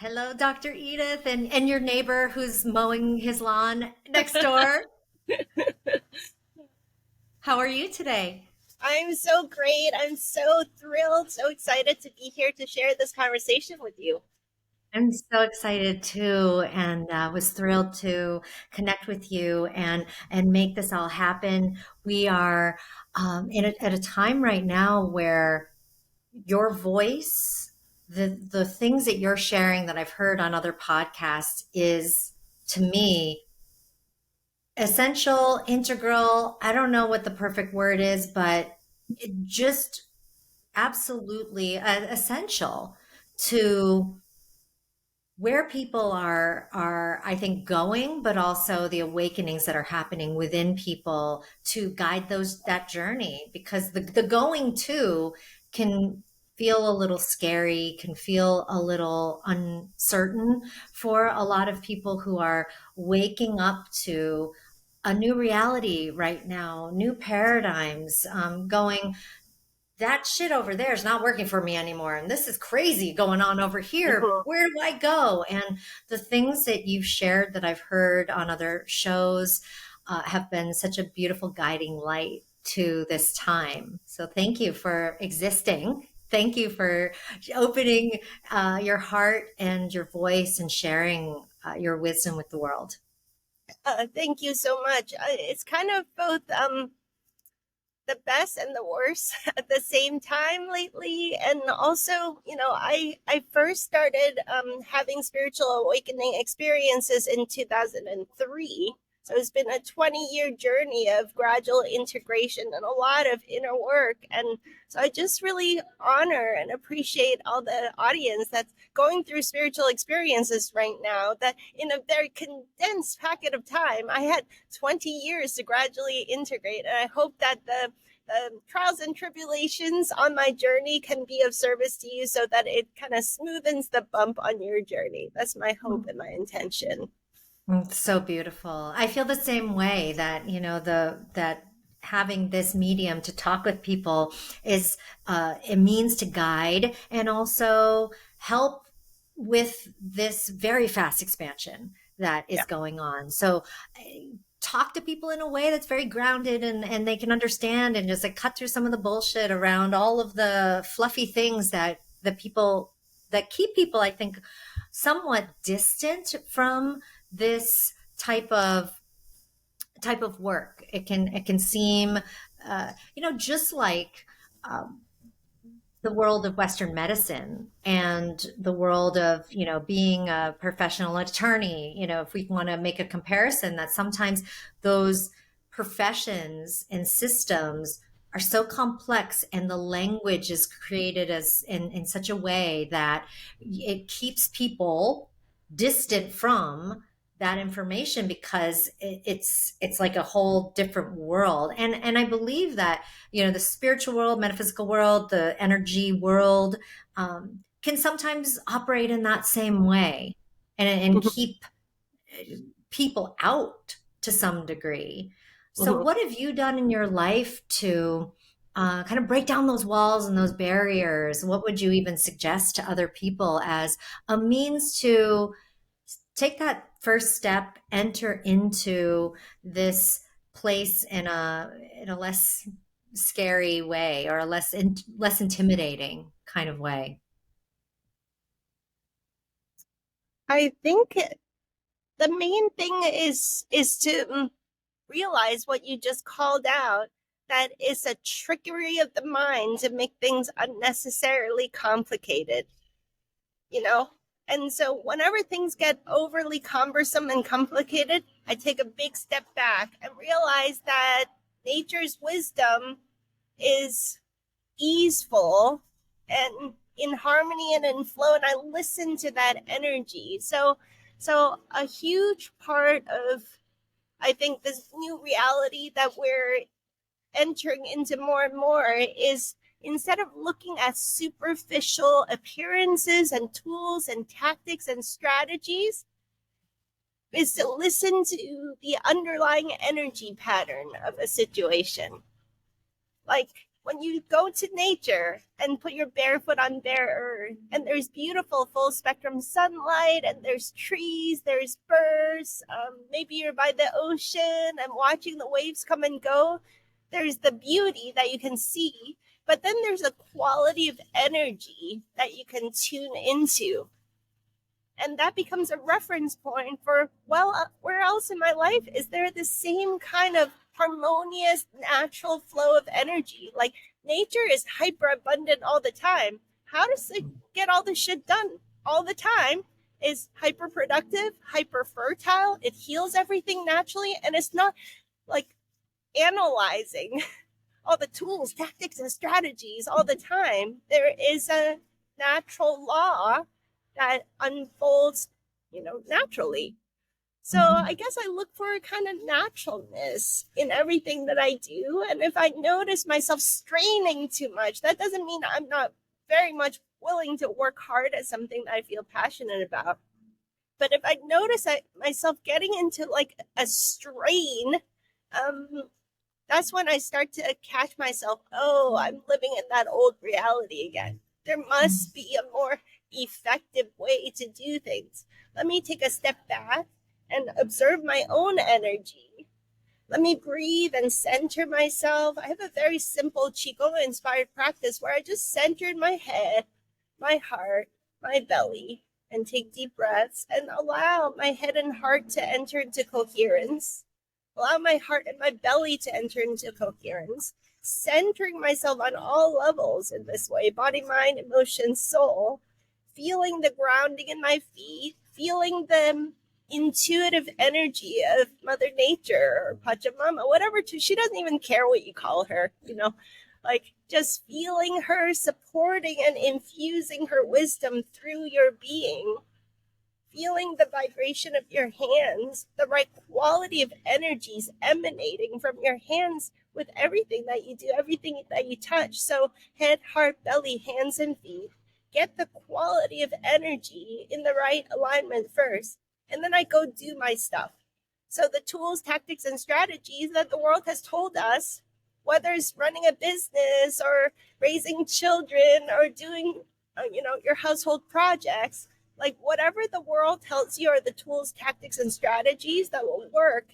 Hello, Dr. Edith, and your neighbor who's mowing his lawn next door. How are you today? I'm so great. I'm so thrilled, so excited to be here to share this conversation with you. I'm so excited too, and was thrilled to connect with you and make this all happen. We are at a time right now where your voice, the things that you're sharing that I've heard on other podcasts, is to me essential, integral. I don't know what the perfect word is, but it just absolutely essential to where people are I think going, but also the awakenings that are happening within people to guide those that journey, because the going too can feel a little scary, can feel a little uncertain for a lot of people who are waking up to a new reality right now, new paradigms, going, that shit over there is not working for me anymore. And this is crazy going on over here. Mhm. Where do I go? And the things that you've shared that I've heard on other shows have been such a beautiful guiding light to this time. So thank you for existing. Thank you for opening your heart and your voice and sharing your wisdom with the world. Thank you so much. It's kind of both the best and the worst at the same time lately. And also, I first started having spiritual awakening experiences in 2003. So it's been a 20-year journey of gradual integration and a lot of inner work. And so I just really honor and appreciate all the audience that's going through spiritual experiences right now, that in a very condensed packet of time, I had 20 years to gradually integrate. And I hope that the trials and tribulations on my journey can be of service to you so that it kind of smoothens the bump on your journey. That's my hope and my intention. It's so beautiful. I feel the same way that, that having this medium to talk with people is it means to guide and also help with this very fast expansion that is Yeah. going on. So talk to people in a way that's very grounded and they can understand, and just like cut through some of the bullshit around all of the fluffy things that the people that keep people, I think, somewhat distant from this type of work. It can seem, just like um, the world of Western medicine and the world of, being a professional attorney. If we want to make a comparison, that sometimes those professions and systems are so complex, and the language is created as in such a way that it keeps people distant from that information, because it's like a whole different world. And I believe that, the spiritual world, metaphysical world, the energy world, can sometimes operate in that same way, and Mhm. keep people out to some degree. So Mhm. what have you done in your life to kind of break down those walls and those barriers? What would you even suggest to other people as a means to take that first step, enter into this place in a less scary way, or a less intimidating kind of way? I think the main thing is to realize what you just called out, that it's a trickery of the mind to make things unnecessarily complicated, you know? And so whenever things get overly cumbersome and complicated, I take a big step back and realize that nature's wisdom is easeful and in harmony and in flow, and I listen to that energy. So a huge part of, I think, this new reality that we're entering into more and more is, instead of looking at superficial appearances and tools and tactics and strategies, is to listen to the underlying energy pattern of a situation. Like, when you go to nature and put your barefoot on bare earth, and there's beautiful full spectrum sunlight, and there's trees, there's birds, maybe you're by the ocean and watching the waves come and go. There's the beauty that you can see, but then there's a quality of energy that you can tune into. And that becomes a reference point for, well, where else in my life is there the same kind of harmonious natural flow of energy? Like, nature is hyper abundant all the time. How does it get all this shit done all the time? Is hyper productive, hyper fertile, it heals everything naturally, and it's not like analyzing all the tools, tactics, and strategies all the time. There is a natural law that unfolds, naturally. So Mhm. I guess I look for a kind of naturalness in everything that I do. And if I notice myself straining too much, that doesn't mean I'm not very much willing to work hard at something that I feel passionate about. But if I notice myself getting into like a strain, um, that's when I start to catch myself, oh, I'm living in that old reality again. There must be a more effective way to do things. Let me take a step back and observe my own energy. Let me breathe and center myself. I have a very simple Qigong inspired practice where I just centered my head, my heart, my belly, and take deep breaths and allow my head and heart to enter into coherence. Allow my heart and my belly to enter into coherence, centering myself on all levels in this way: body, mind, emotion, soul, feeling the grounding in my feet, feeling the intuitive energy of Mother Nature or Pachamama, whatever. She doesn't even care what you call her, like just feeling her supporting and infusing her wisdom through your being, feeling the vibration of your hands, the right quality of energies emanating from your hands with everything that you do, everything that you touch. So, head, heart, belly, hands, and feet. Get the quality of energy in the right alignment first. And then I go do my stuff. So, the tools, tactics, and strategies that the world has told us, whether it's running a business or raising children or doing, your household projects, like whatever the world tells you are the tools, tactics, and strategies that will work,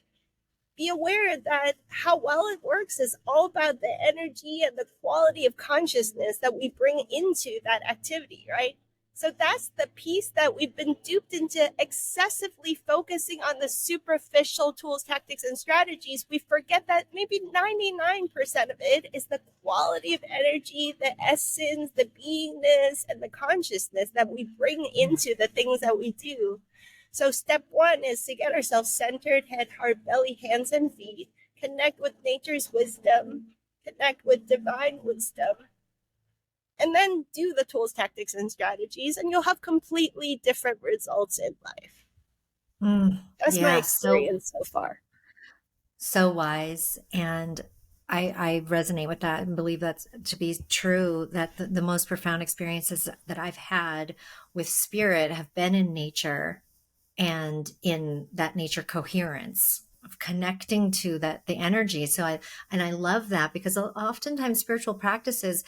be aware that how well it works is all about the energy and the quality of consciousness that we bring into that activity, right? So that's the piece that we've been duped into excessively focusing on the superficial tools, tactics, and strategies. We forget that maybe 99% of it is the quality of energy, the essence, the beingness, and the consciousness that we bring into the things that we do. So step one is to get ourselves centered, head, heart, belly, hands, and feet. Connect with nature's wisdom. Connect with divine wisdom. And then do the tools, tactics, and strategies, and you'll have completely different results in life. That's my Yeah, so experience so far. so wise. And I resonate with that and believe that's to be true, that the most profound experiences that I've had with spirit have been in nature and in that nature coherence of connecting to that the energy. I love that, because oftentimes spiritual practices,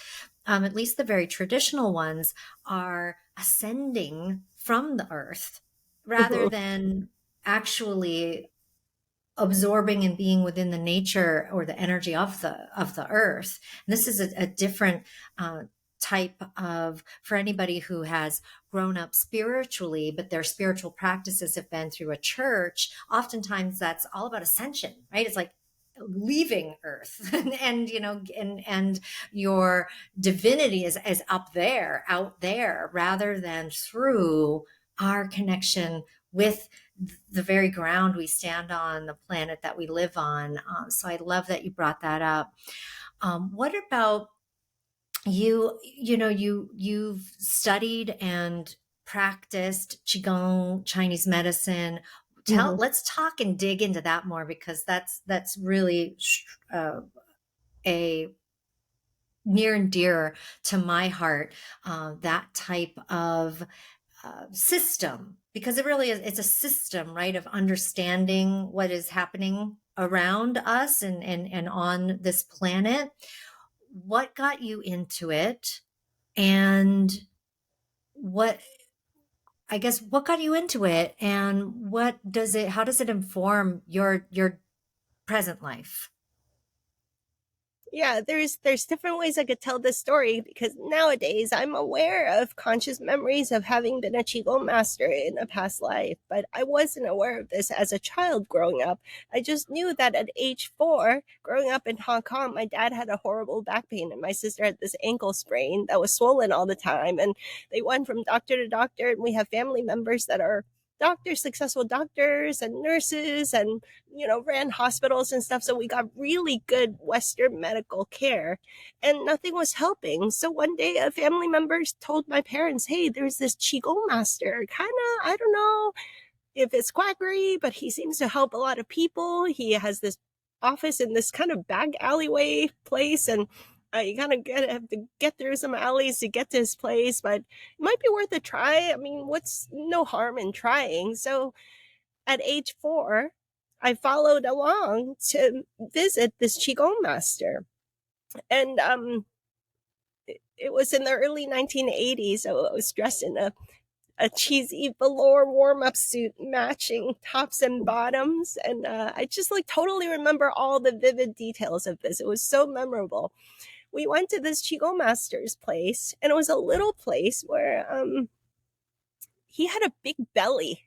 at least the very traditional ones, are ascending from the earth rather than actually absorbing and being within the nature or the energy of the earth. And this is a different type of, for anybody who has grown up spiritually, but their spiritual practices have been through a church. Oftentimes that's all about ascension, right? It's like leaving earth and your divinity is up there, out there, rather than through our connection with the very ground we stand on, the planet that we live on. So I love that you brought that up. What about you? You've studied and practiced qigong, Chinese medicine. Mhm. Let's talk and dig into that more, because that's really a near and dear to my heart. That type of system, because it really is, it's a system, right, of understanding what is happening around us and on this planet. what got you into it, and what, I guess, what got you into it, and how does it inform your present life? Yeah, there's different ways I could tell this story, because nowadays I'm aware of conscious memories of having been a qigong master in a past life, but I wasn't aware of this as a child growing up. I just knew that at age 4, growing up in Hong Kong, my dad had a horrible back pain and my sister had this ankle sprain that was swollen all the time, and they went from doctor to doctor, and we have family members that are doctors, successful doctors and nurses, and ran hospitals and stuff. So we got really good Western medical care and nothing was helping. So one day a family member told my parents, hey, there's this Qigong master. Kind of, I don't know if it's quackery, but he seems to help a lot of people. He has this office in this kind of back alleyway place, and you kind of have to get through some alleys to get to his place, but it might be worth a try. I mean, what's no harm in trying? So at age 4, I followed along to visit this Qigong master. And it was in the early 1980s. So I was dressed in a cheesy velour warm-up suit matching tops and bottoms. And I just like totally remember all the vivid details of this. It was so memorable. We went to this Qigong master's place, and it was a little place where he had a big belly.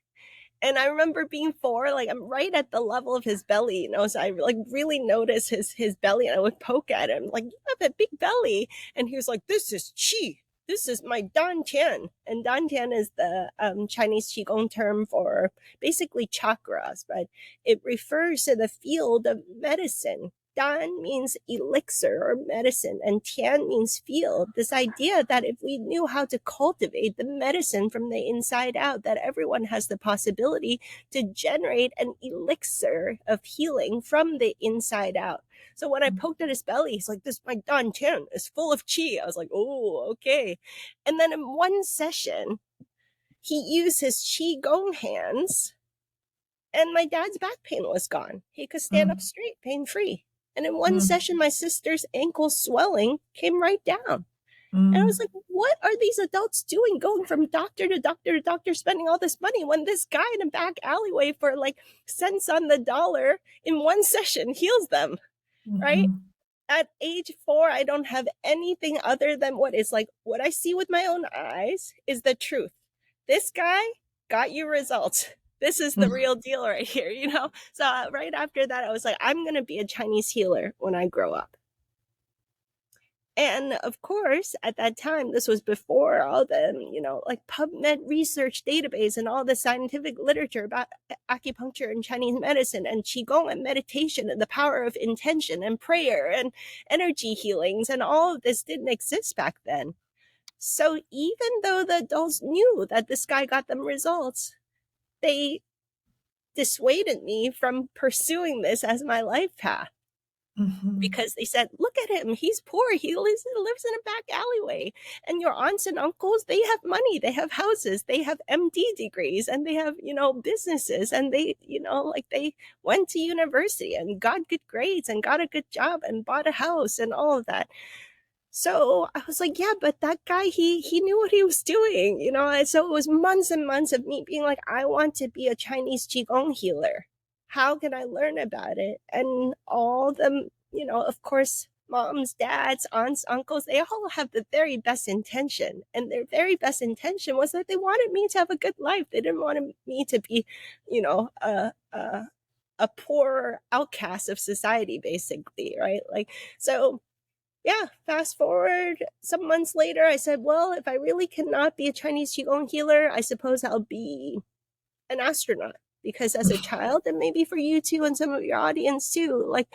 And I remember being 4, like I'm right at the level of his belly, so I like really noticed his belly, and I would poke at him like, you have a big belly. And he was like, this is qi. This is my Dan Tian. And Dan Tian is the Chinese Qigong term for basically chakras, but it refers to the field of medicine. Dan means elixir or medicine, and Tian means field. This idea that if we knew how to cultivate the medicine from the inside out, that everyone has the possibility to generate an elixir of healing from the inside out. So when I poked at his belly, he's like, this, my Dan Tian is full of qi. I was like, oh, okay. And then in one session, he used his qi gong hands, and my dad's back pain was gone. He could stand up Mm, straight, pain free. And in one mm, session, my sister's ankle swelling came right down. And I was mm, like, what are these adults doing, going from doctor to doctor to doctor, spending all this money, when this guy in a back alleyway for like cents on the dollar in one session heals them, right? mhm, At age 4, I don't have anything other than what is like what I see with my own eyes is the truth. This guy got you results. This is the mm, real deal right here. So right after that, I was like, I'm going to be a Chinese healer when I grow up. And of course, at that time, this was before all the, like PubMed research database and all the scientific literature about acupuncture and Chinese medicine and Qigong and meditation and the power of intention and prayer and energy healings. And all of this didn't exist back then. So even though the adults knew that this guy got them results, they dissuaded me from pursuing this as my life path, mhm, because they said, look at him, he's poor, he lives in a back alleyway, and your aunts and uncles, they have money, they have houses, they have MD degrees, and they have businesses, and they like they went to university and got good grades and got a good job and bought a house and all of that. So I was like, yeah, but that guy, he knew what he was doing, And so it was months and months of me being like, I want to be a Chinese qigong healer. How can I learn about it? And all the, of course, moms, dads, aunts, uncles, they all have the very best intention, and their very best intention was that they wanted me to have a good life. They didn't want me to be, a poor outcast of society, basically, right? Like, so yeah, fast forward some months later, I said, well, if I really cannot be a Chinese Qigong healer, I suppose I'll be an astronaut. Because as a child, and maybe for you too, and some of your audience too, like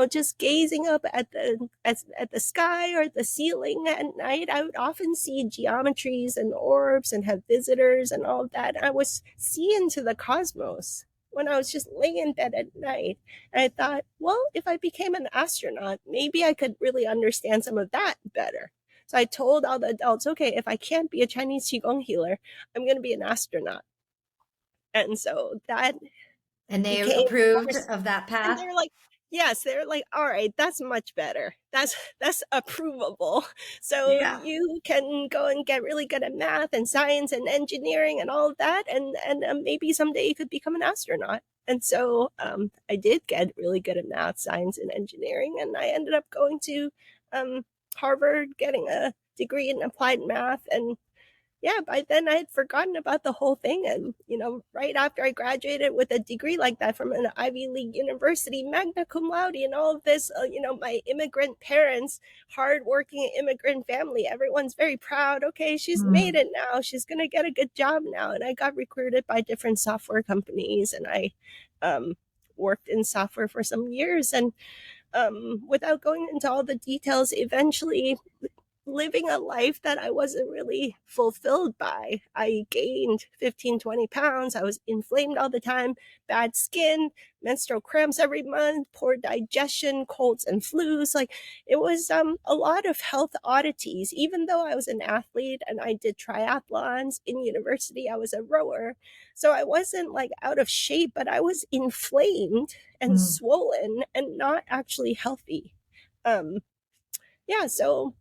just gazing up at the sky or the ceiling at night, I would often see geometries and orbs and have visitors and all of that. I was seeing into the cosmos when I was just laying in bed at night. And I thought, well, if I became an astronaut, maybe I could really understand some of that better. So I told all the adults, okay, if I can't be a Chinese Qigong healer, I'm going to be an astronaut. And so that and they became, approved of that and path. they're like, Yes, they're like, all right, that's much better. That's approvable. So Yeah. you can go and get really good at math and science and engineering and all of that, and maybe someday you could become an astronaut. And so I did get really good at math, science, and engineering, and I ended up going to Harvard, getting a degree in applied math, and yeah, by then I had forgotten about the whole thing. And, right after I graduated with a degree like that from an Ivy League university, magna cum laude, and all of this, my immigrant parents, hardworking immigrant family, everyone's very proud. Okay, she's made Mm, it now. She's going to get a good job now. And I got recruited by different software companies, and I um, worked in software for some years. And without going into all the details, eventually living a life that I wasn't really fulfilled by. I gained 15, 20 pounds. I was inflamed all the time, bad skin, menstrual cramps every month, poor digestion, colds and flus. Like it was a lot of health oddities. Even though I was an athlete and I did triathlons in university, I was a rower. So I wasn't like out of shape, but I was inflamed and mm, swollen and not actually healthy. Um, yeah, so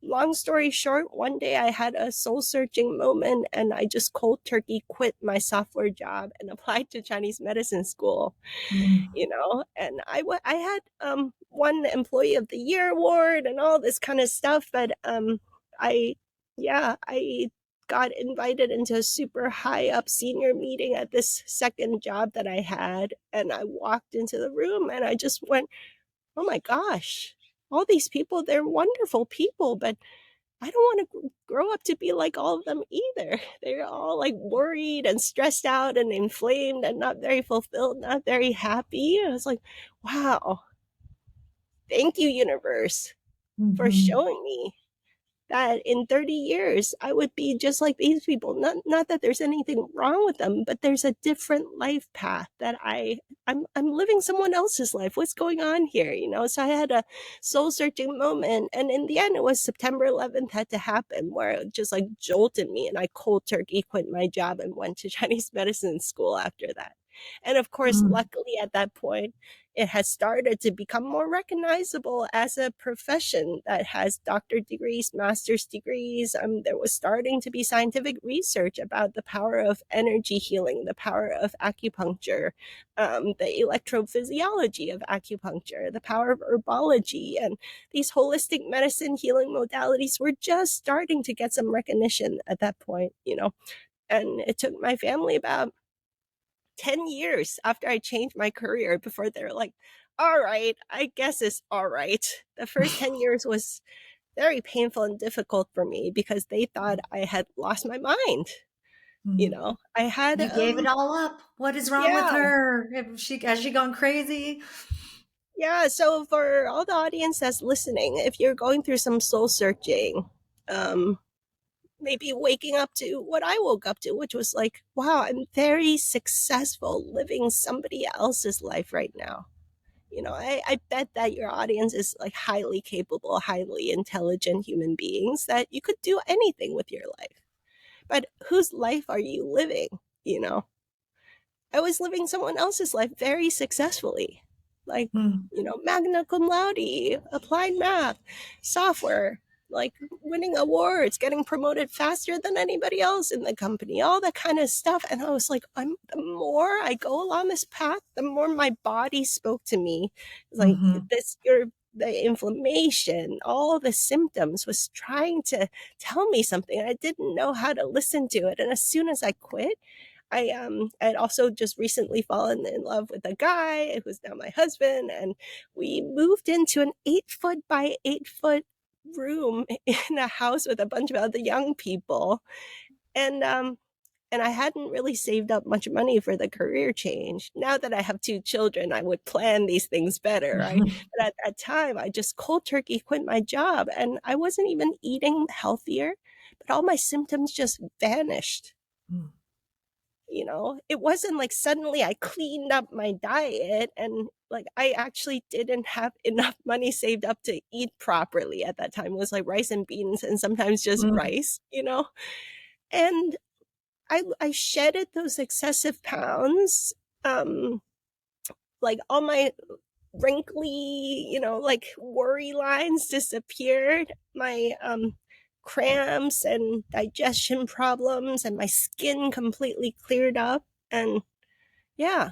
long story short, one day I had a soul searching moment and I just cold turkey quit my software job and applied to Chinese medicine school, mm, and I had one employee of the year award and all this kind of stuff, but I yeah, I got invited into a super high up senior meeting at this second job that I had, and I walked into the room and I just went, oh my gosh, all these people, they're wonderful people, but I don't want to grow up to be like all of them either. They're all like worried and stressed out and inflamed and not very fulfilled, not very happy. I was like, wow, thank you, universe, for mhm, showing me that in 30 years I would be just like these people. Not that there's anything wrong with them, but there's a different life path that I'm living someone else's life. What's going on here? So I had a soul searching moment, and in the end it was September 11th had to happen, where it just like jolted me and I cold turkey quit my job and went to Chinese medicine school after that. And of course, mm, luckily at that point it has started to become more recognizable as a profession that has doctor degrees, master's degrees. There was starting to be scientific research about the power of energy healing, the power of acupuncture, the electrophysiology of acupuncture, the power of herbology, and these holistic medicine healing modalities were just starting to get some recognition at that point. And it took my family about 10 years after I changed my career before they're like, all right, I guess it's all right. The first 10 years was very painful and difficult for me because they thought I had lost my mind. mm. I had, You gave it all up. What is wrong with yeah, her? Has she gone crazy? yeah. So for all the audience that's listening, if you're going through some soul searching, um, maybe waking up to what I woke up to, which was like, wow, I'm very successful living somebody else's life right now. I bet that your audience is like highly capable, highly intelligent human beings that you could do anything with your life. But whose life are you living? You know, I was living someone else's life very successfully. Like, Mm, magna cum laude, applied math, software, like winning awards, getting promoted faster than anybody else in the company, all that kind of stuff. And I was like, the more I go along this path, the more my body spoke to me. Like mhm, the inflammation, all the symptoms was trying to tell me something. I didn't know how to listen to it. And as soon as I quit, I had also just recently fallen in love with a guy who's now my husband, and we moved into an 8 foot by 8 foot room in a house with a bunch of other young people. And I hadn't really saved up much money for the career change. Now that I have two children, I would plan these things better, right? mhm, But at that time, I just cold turkey quit my job, and I wasn't even eating healthier, but all my symptoms just vanished. mm, It wasn't like suddenly I cleaned up my diet, and like I actually didn't have enough money saved up to eat properly at that time. It was like rice and beans and sometimes just mm, rice. And I shedded those excessive pounds. Um like all my wrinkly, like worry lines disappeared. My cramps and digestion problems and my skin completely cleared up. And yeah.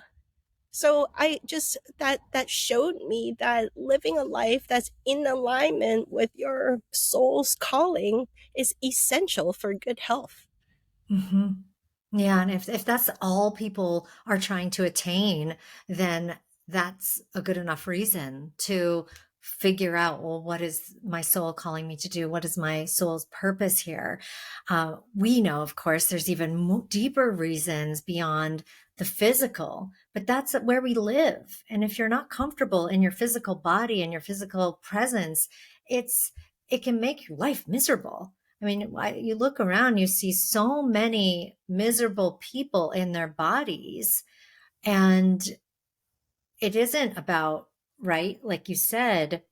So I just that showed me that living a life that's in alignment with your soul's calling is essential for good health. Hmm. Yeah, and if that's all people are trying to attain, then that's a good enough reason to figure out, well, what is my soul calling me to do? What is my soul's purpose here? We know, of course, there's even deeper reasons beyond the physical, but that's where we live. And if you're not comfortable in your physical body and your physical presence, it can make your life miserable. I mean, you look around, you see so many miserable people in their bodies, and it isn't about, right? Like you said,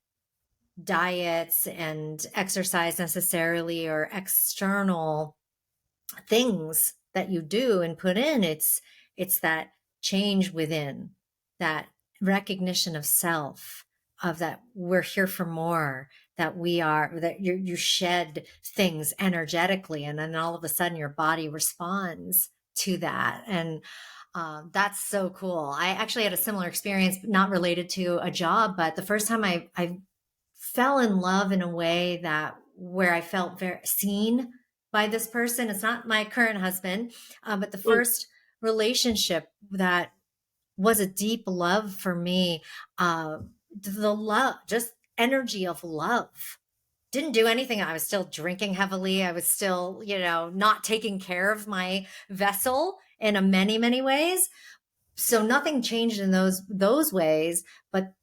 diets and exercise necessarily or external things that you do and put in. It's that change within, that recognition of self, of that we're here for more, that we are, that you shed things energetically, and then all of a sudden your body responds to that. And that's so cool. I actually had a similar experience, not related to a job, but the first time I fell in love in a way that where I felt very seen by this person. It's not my current husband, but the Mm. first relationship that was a deep love for me. The love, just energy of love. Didn't do anything. I was still drinking heavily. I was still, not taking care of my vessel in a many ways. So nothing changed in those ways, but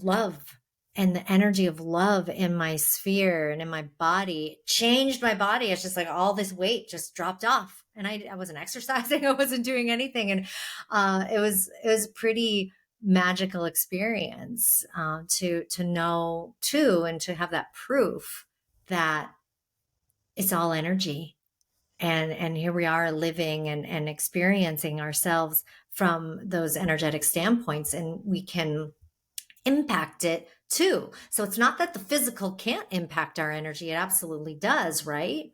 love and the energy of love in my sphere and in my body changed my body. It's just like all this weight just dropped off, and I wasn't exercising. I wasn't doing anything, and it was a pretty magical experience, to know too, and to have that proof that it's all energy. And here we are living and experiencing ourselves from those energetic standpoints, and we can impact it too. So it's not that the physical can't impact our energy, it absolutely does, right?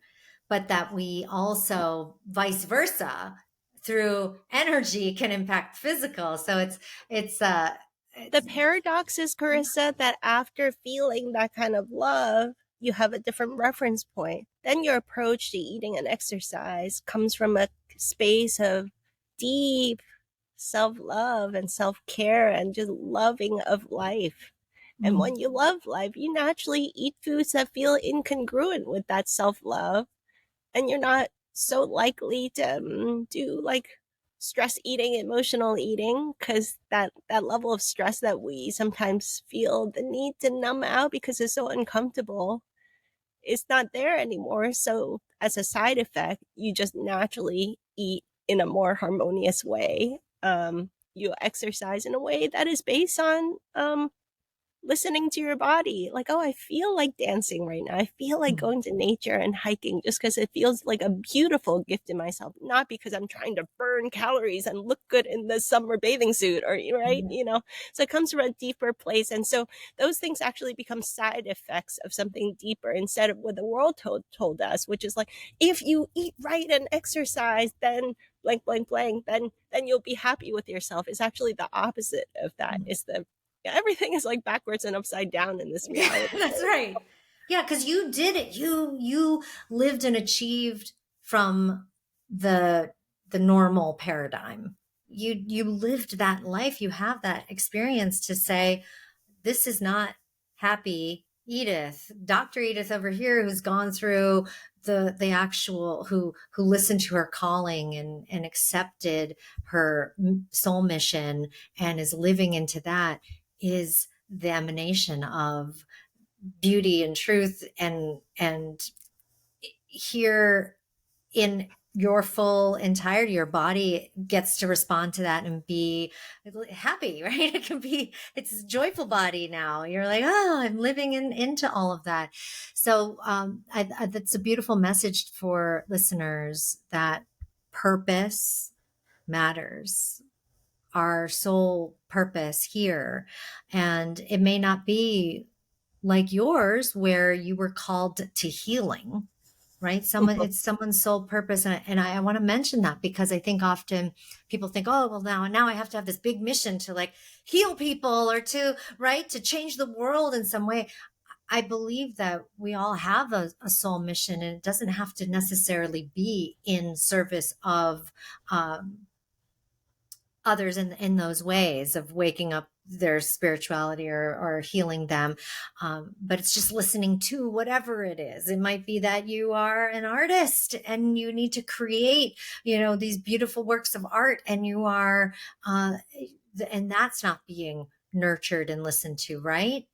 But that we also vice versa through energy can impact physical. So The it's paradox is, Carissa, that after feeling that kind of love, you have a different reference point. Then your approach to eating and exercise comes from a space of deep self love and self care and just loving of life. And when you love life, you naturally eat foods that feel incongruent with that self love, and you're not so likely to do like stress eating, emotional eating, because that level of stress that we sometimes feel the need to numb out because it's so uncomfortable is not there anymore. So as a side effect, you just naturally eat in a more harmonious way. You exercise in a way that is based on listening to your body, like, oh, I feel like dancing right now, I feel like going to nature and hiking, just because it feels like a beautiful gift in myself, not because I'm trying to burn calories and look good in the summer bathing suit, or right, so it comes from a deeper place. And so those things actually become side effects of something deeper, instead of what the world told us, which is like, if you eat right and exercise, then blank blank blank, then you'll be happy with yourself. It's actually the opposite of that. Is the Everything is like backwards and upside down in this Yeah, reality. that's right. Yeah, because you did it. You lived and achieved from the the normal paradigm. You lived that life. You have that experience to say, this is not happy Edith. Dr. Edith over here, who's gone through the actual, who listened to her calling and accepted her soul mission and is living into that, is the emanation of beauty and truth, and here in your full entirety, your body gets to respond to that and be happy, right? It's a joyful body now. You're like, oh, I'm living into all of that. So that's a beautiful message for listeners, that purpose matters. our sole purpose here. And it may not be like yours, where you were called to healing, right? It's someone's sole purpose. And I want to mention that because I think often people think, oh, well, now I have to have this big mission to like heal people or to, right, to change the world in some way. I believe that we all have a soul mission, and it doesn't have to necessarily be in service of um, others in those ways of waking up their spirituality or healing them. But it's just listening to whatever it is. It might be that you are an artist and you need to create, these beautiful works of art, and you are, and that's not being nurtured and listened to, right?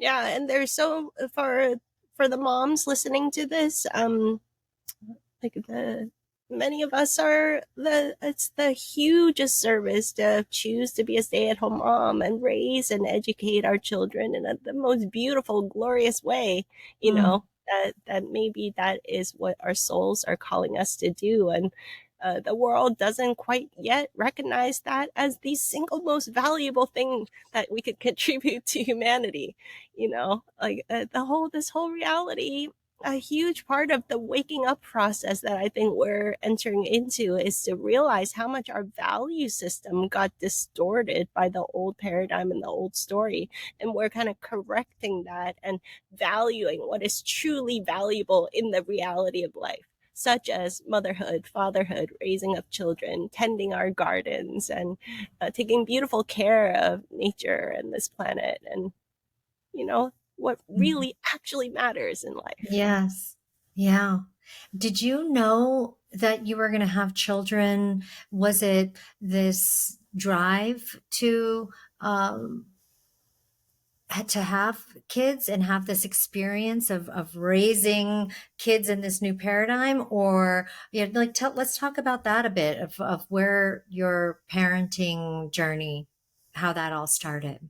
Yeah, and there's so for the moms listening to this, like the many of us are it's the hugest service to choose to be a stay-at-home mom and raise and educate our children in the most beautiful, glorious way, Mm. that maybe that is what our souls are calling us to do. And the world doesn't quite yet recognize that as the single most valuable thing that we could contribute to humanity. Like this whole reality, a huge part of the waking up process that I think we're entering into is to realize how much our value system got distorted by the old paradigm and the old story. And we're kind of correcting that and valuing what is truly valuable in the reality of life, such as motherhood, fatherhood, raising of children, tending our gardens, and taking beautiful care of nature and this planet, and what really actually matters in life. Yes. Yeah. Did you know that you were going to have children? Was it this drive to have kids and have this experience of raising kids in this new paradigm? Or let's talk about that a bit of where your parenting journey, how that all started.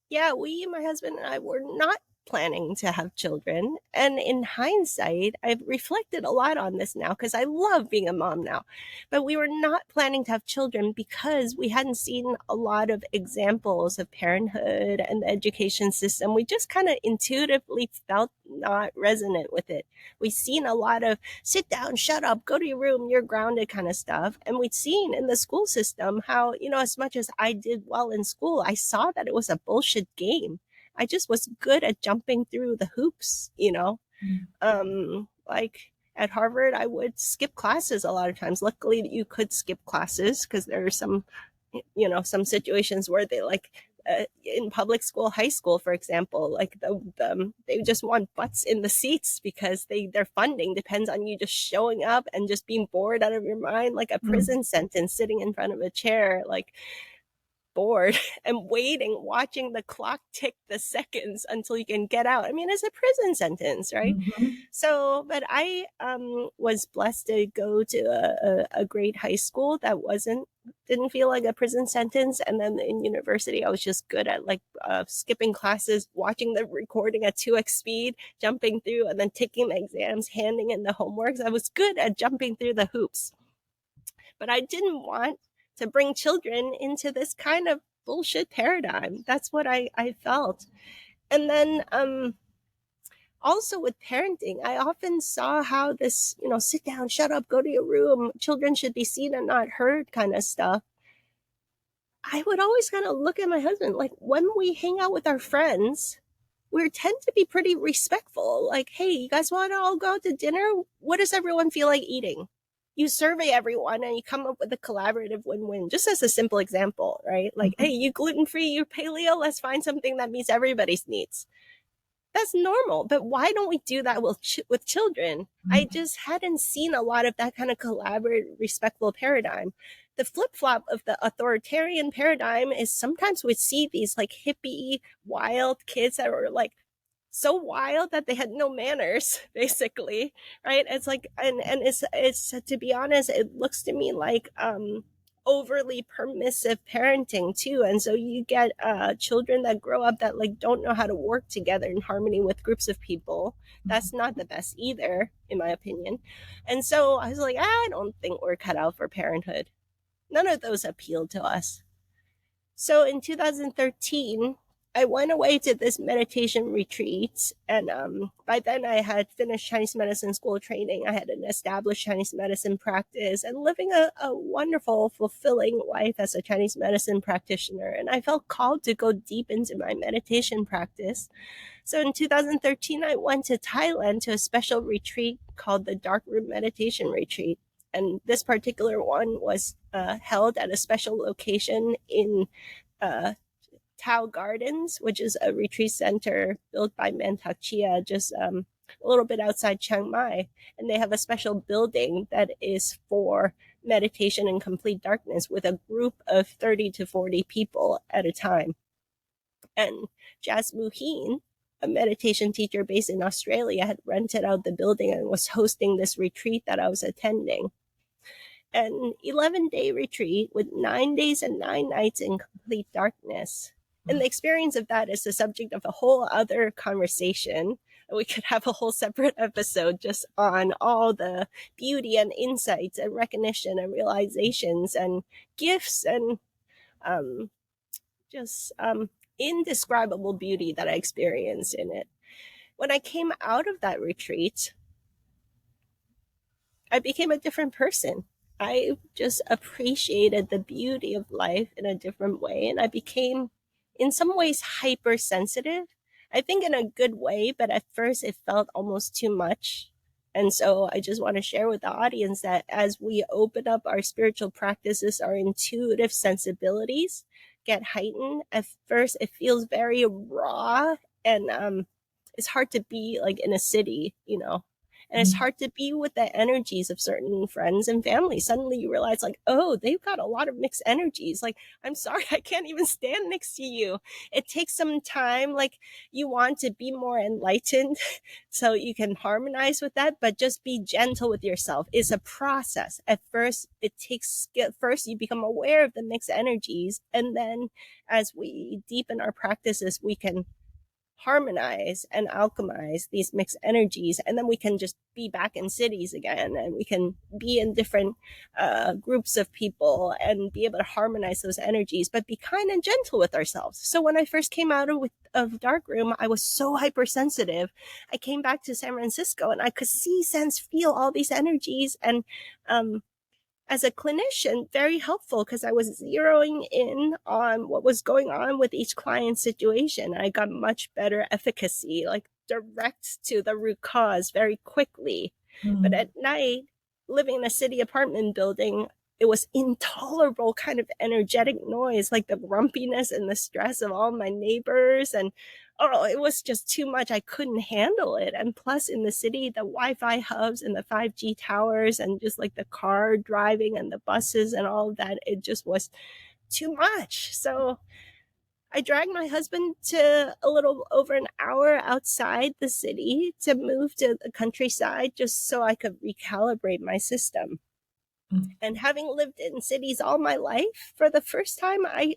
Yeah, my husband and I, were not planning to have children. And in hindsight, I've reflected a lot on this now because I love being a mom now. But we were not planning to have children because we hadn't seen a lot of examples of parenthood and the education system. We just kind of intuitively felt not resonant with it. We've seen a lot of sit down, shut up, go to your room, you're grounded kind of stuff. And we'd seen in the school system how, as much as I did well in school, I saw that it was a bullshit game. I just was good at jumping through the hoops. Like at Harvard, I would skip classes a lot of times. Luckily, you could skip classes because there are some situations where they in public school, high school, for example, like they just want butts in the seats because their funding depends on you just showing up and just being bored out of your mind, like a Mm. prison sentence, sitting in front of a chair, like bored and waiting, watching the clock tick the seconds until you can get out. I mean, it's a prison sentence, right? Mhm. So, but I was blessed to go to a great high school that didn't feel like a prison sentence. And then in university, I was just good at skipping classes, watching the recording at 2x speed, jumping through, and then taking the exams, handing in the homeworks. I was good at jumping through the hoops, but I didn't want to bring children into this kind of bullshit paradigm. That's what I felt. And then also with parenting, I often saw how this, sit down, shut up, go to your room, children should be seen and not heard kind of stuff. I would always kind of look at my husband, like when we hang out with our friends, we tend to be pretty respectful. Like, hey, you guys want to all go to dinner? What does everyone feel like eating? You survey everyone and you come up with a collaborative win-win, just as a simple example, right? Like, hey, Mhm. you gluten-free, you paleo, let's find something that meets everybody's needs. That's normal, but why don't we do that with children? I just hadn't seen a lot of that kind of collaborative, respectful paradigm. The flip-flop of the authoritarian paradigm is sometimes we see these like hippie wild kids that are like so wild that they had no manners, basically, right? It's like, and it's to be honest, it looks to me like overly permissive parenting too. And so you get children that grow up that like don't know how to work together in harmony with groups of people. That's not the best either, in my opinion. And so I was like, I don't think we're cut out for parenthood. None of those appealed to us. So in 2013, I went away to this meditation retreat. And by then, I had finished Chinese medicine school training. I had an established Chinese medicine practice and living a wonderful, fulfilling life as a Chinese medicine practitioner. And I felt called to go deep into my meditation practice. So in 2013, I went to Thailand to a special retreat called the Dark Room Meditation Retreat. And this particular one was held at a special location in uh, Tao Gardens, which is a retreat center built by Mantak Chia, just a little bit outside Chiang Mai. And they have a special building that is for meditation in complete darkness with a group of 30 to 40 people at a time. And Jas Muheen, a meditation teacher based in Australia, had rented out the building and was hosting this retreat that I was attending. An 11-day retreat with 9 days and 9 nights in complete darkness. And the experience of that is the subject of a whole other conversation. We could have a whole separate episode just on all the beauty and insights and recognition and realizations and gifts and just indescribable beauty that I experienced in it. When I came out of that retreat, I became a different person. I just appreciated the beauty of life in a different way. And I became, in some ways, hypersensitive. I think in a good way, but at first it felt almost too much. And so I just want to share with the audience that as we open up our spiritual practices, our intuitive sensibilities get heightened. At first, it feels very raw and it's hard to be like in a city, you know, and it's hard to be with the energies of certain friends and family. Suddenly you realize like, oh, they've got a lot of mixed energies. Like, I'm sorry, I can't even stand next to you. It takes some time. Like, you want to be more enlightened so you can harmonize with that, but just be gentle with yourself. It's a process. At first, first you become aware of the mixed energies. And then as we deepen our practices, we can harmonize and alchemize these mixed energies, and then we can just be back in cities again, and we can be in different groups of people and be able to harmonize those energies, but be kind and gentle with ourselves. So when I first came out of Darkroom, I was so hypersensitive. I came back to San Francisco and I could see, sense, feel all these energies, and as a clinician, very helpful because I was zeroing in on what was going on with each client situation. I got much better efficacy, like direct to the root cause very quickly. But at night, living in a city apartment building, it was intolerable kind of energetic noise, like the grumpiness and the stress of all my neighbors. And oh, it was just too much. I couldn't handle it. And plus, in the city, the Wi-Fi hubs and the 5G towers and just like the car driving and the buses and all of that, it just was too much. So I dragged my husband to a little over an hour outside the city to move to the countryside just so I could recalibrate my system. And having lived in cities all my life, for the first time, I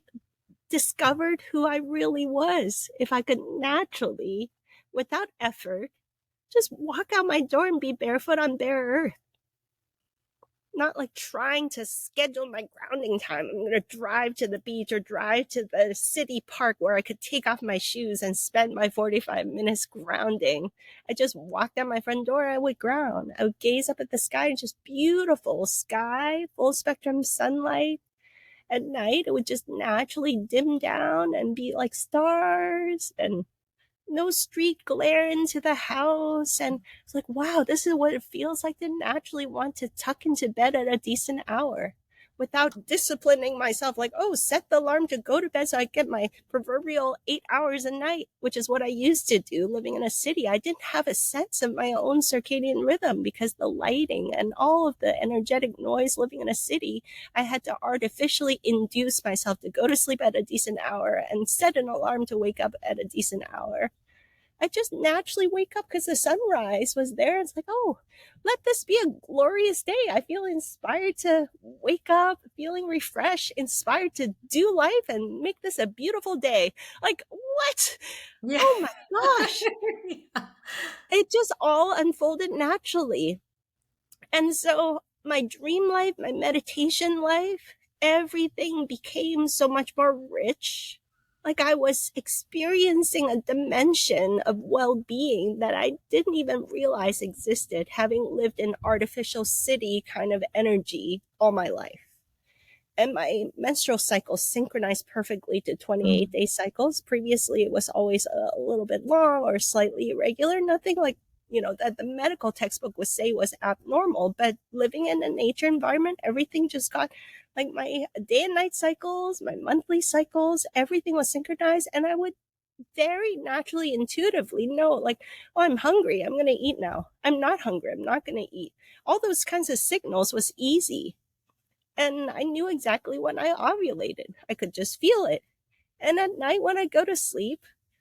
discovered who I really was. If I could naturally, without effort, just walk out my door and be barefoot on bare earth. Not like trying to schedule my grounding time. I'm going to drive to the beach or drive to the city park where I could take off my shoes and spend my 45 minutes grounding. I just walked out my front door, I would ground. I would gaze up at the sky, and just beautiful sky, full spectrum sunlight. At night, it would just naturally dim down and be like stars and no street glare into the house. And it's like, wow, this is what it feels like to naturally want to tuck into bed at a decent hour without disciplining myself. Like, oh, set the alarm to go to bed so I get my proverbial 8 hours a night, which is what I used to do living in a city. I didn't have a sense of my own circadian rhythm because the lighting and all of the energetic noise living in a city, I had to artificially induce myself to go to sleep at a decent hour and set an alarm to wake up at a decent hour. I just naturally wake up because the sunrise was there. It's like, oh, let this be a glorious day. I feel inspired to wake up, feeling refreshed, inspired to do life and make this a beautiful day. Like, what? Yeah. Oh my gosh. Yeah. It just all unfolded naturally. And so my dream life, my meditation life, everything became so much more rich. Like I was experiencing a dimension of well-being that I didn't even realize existed, having lived in artificial city kind of energy all my life. And my menstrual cycle synchronized perfectly to 28-day cycles. Previously, it was always a little bit long or slightly irregular, nothing like, that the medical textbook would say was abnormal. But living in a nature environment, everything just got like my day and night cycles, my monthly cycles, everything was synchronized. And I would very naturally, intuitively know, like, oh, I'm hungry, I'm going to eat now. I'm not hungry, I'm not going to eat. All those kinds of signals was easy. And I knew exactly when I ovulated. I could just feel it. And at night when I go to sleep,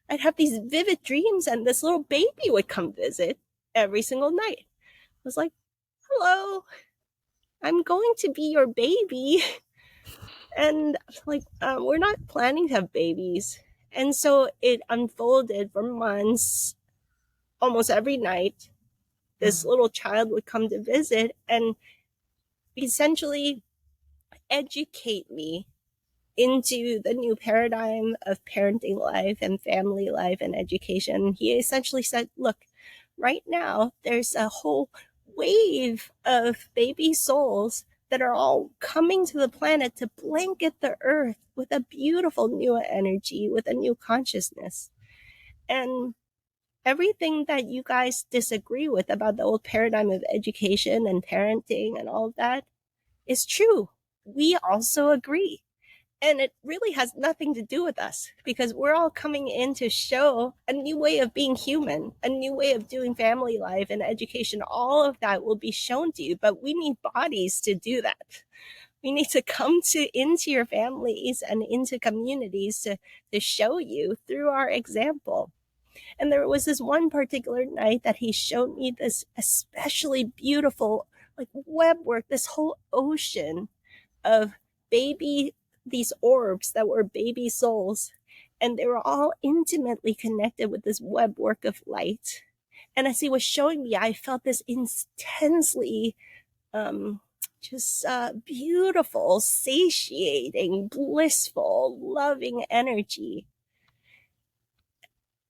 I'd have these vivid dreams, and this little baby would come visit every single night. I was like, hello, I'm going to be your baby. And like, we're not planning to have babies. And so it unfolded for months. Almost every night, this little child would come to visit and essentially educate me into the new paradigm of parenting life and family life and education. He essentially said, look, right now there's a whole wave of baby souls that are all coming to the planet to blanket the earth with a beautiful new energy, with a new consciousness. And everything that you guys disagree with about the old paradigm of education and parenting and all of that is true. We also agree. And it really has nothing to do with us, because we're all coming in to show a new way of being human, a new way of doing family life and education. All of that will be shown to you, but we need bodies to do that. We need to come into your families and into communities to show you through our example. And there was this one particular night that he showed me this especially beautiful, like, web work, this whole ocean of baby, these orbs that were baby souls, and they were all intimately connected with this web work of light. And as he was showing me, I felt this intensely just beautiful, satiating, blissful, loving energy.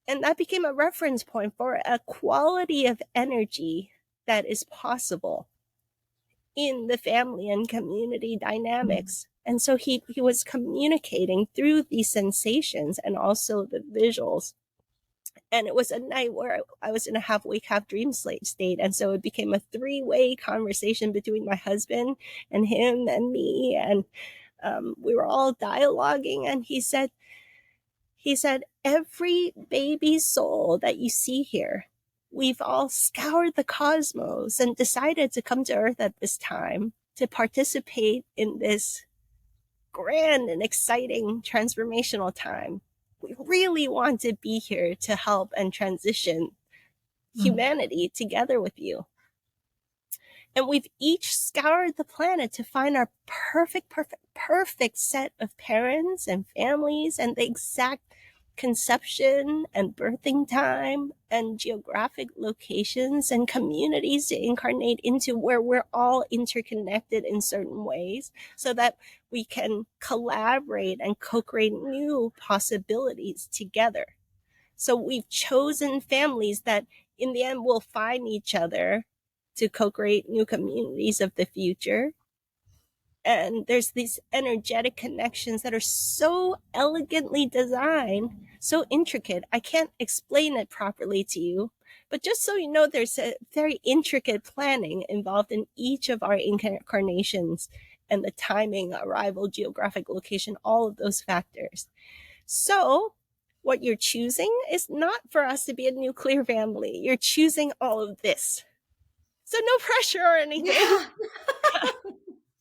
And that became a reference point for a quality of energy that is possible in the family and community dynamics. And so he was communicating through these sensations and also the visuals. And it was a night where I was in a half wake, half dream state. And so it became a three-way conversation between my husband and him and me. And we were all dialoguing. And he said, every baby soul that you see here, we've all scoured the cosmos and decided to come to Earth at this time to participate in this grand and exciting transformational time. We really want to be here to help and transition humanity together with you. And we've each scoured the planet to find our perfect set of parents and families and the exact conception and birthing time and geographic locations and communities to incarnate into, where we're all interconnected in certain ways so that we can collaborate and co-create new possibilities together. So we've chosen families that in the end will find each other to co-create new communities of the future. And there's these energetic connections that are so elegantly designed, so intricate. I can't explain it properly to you, but just so you know, there's a very intricate planning involved in each of our incarnations, and the timing, arrival, geographic location, all of those factors. So what you're choosing is not for us to be a nuclear family. You're choosing all of this. So no pressure or anything. Yeah.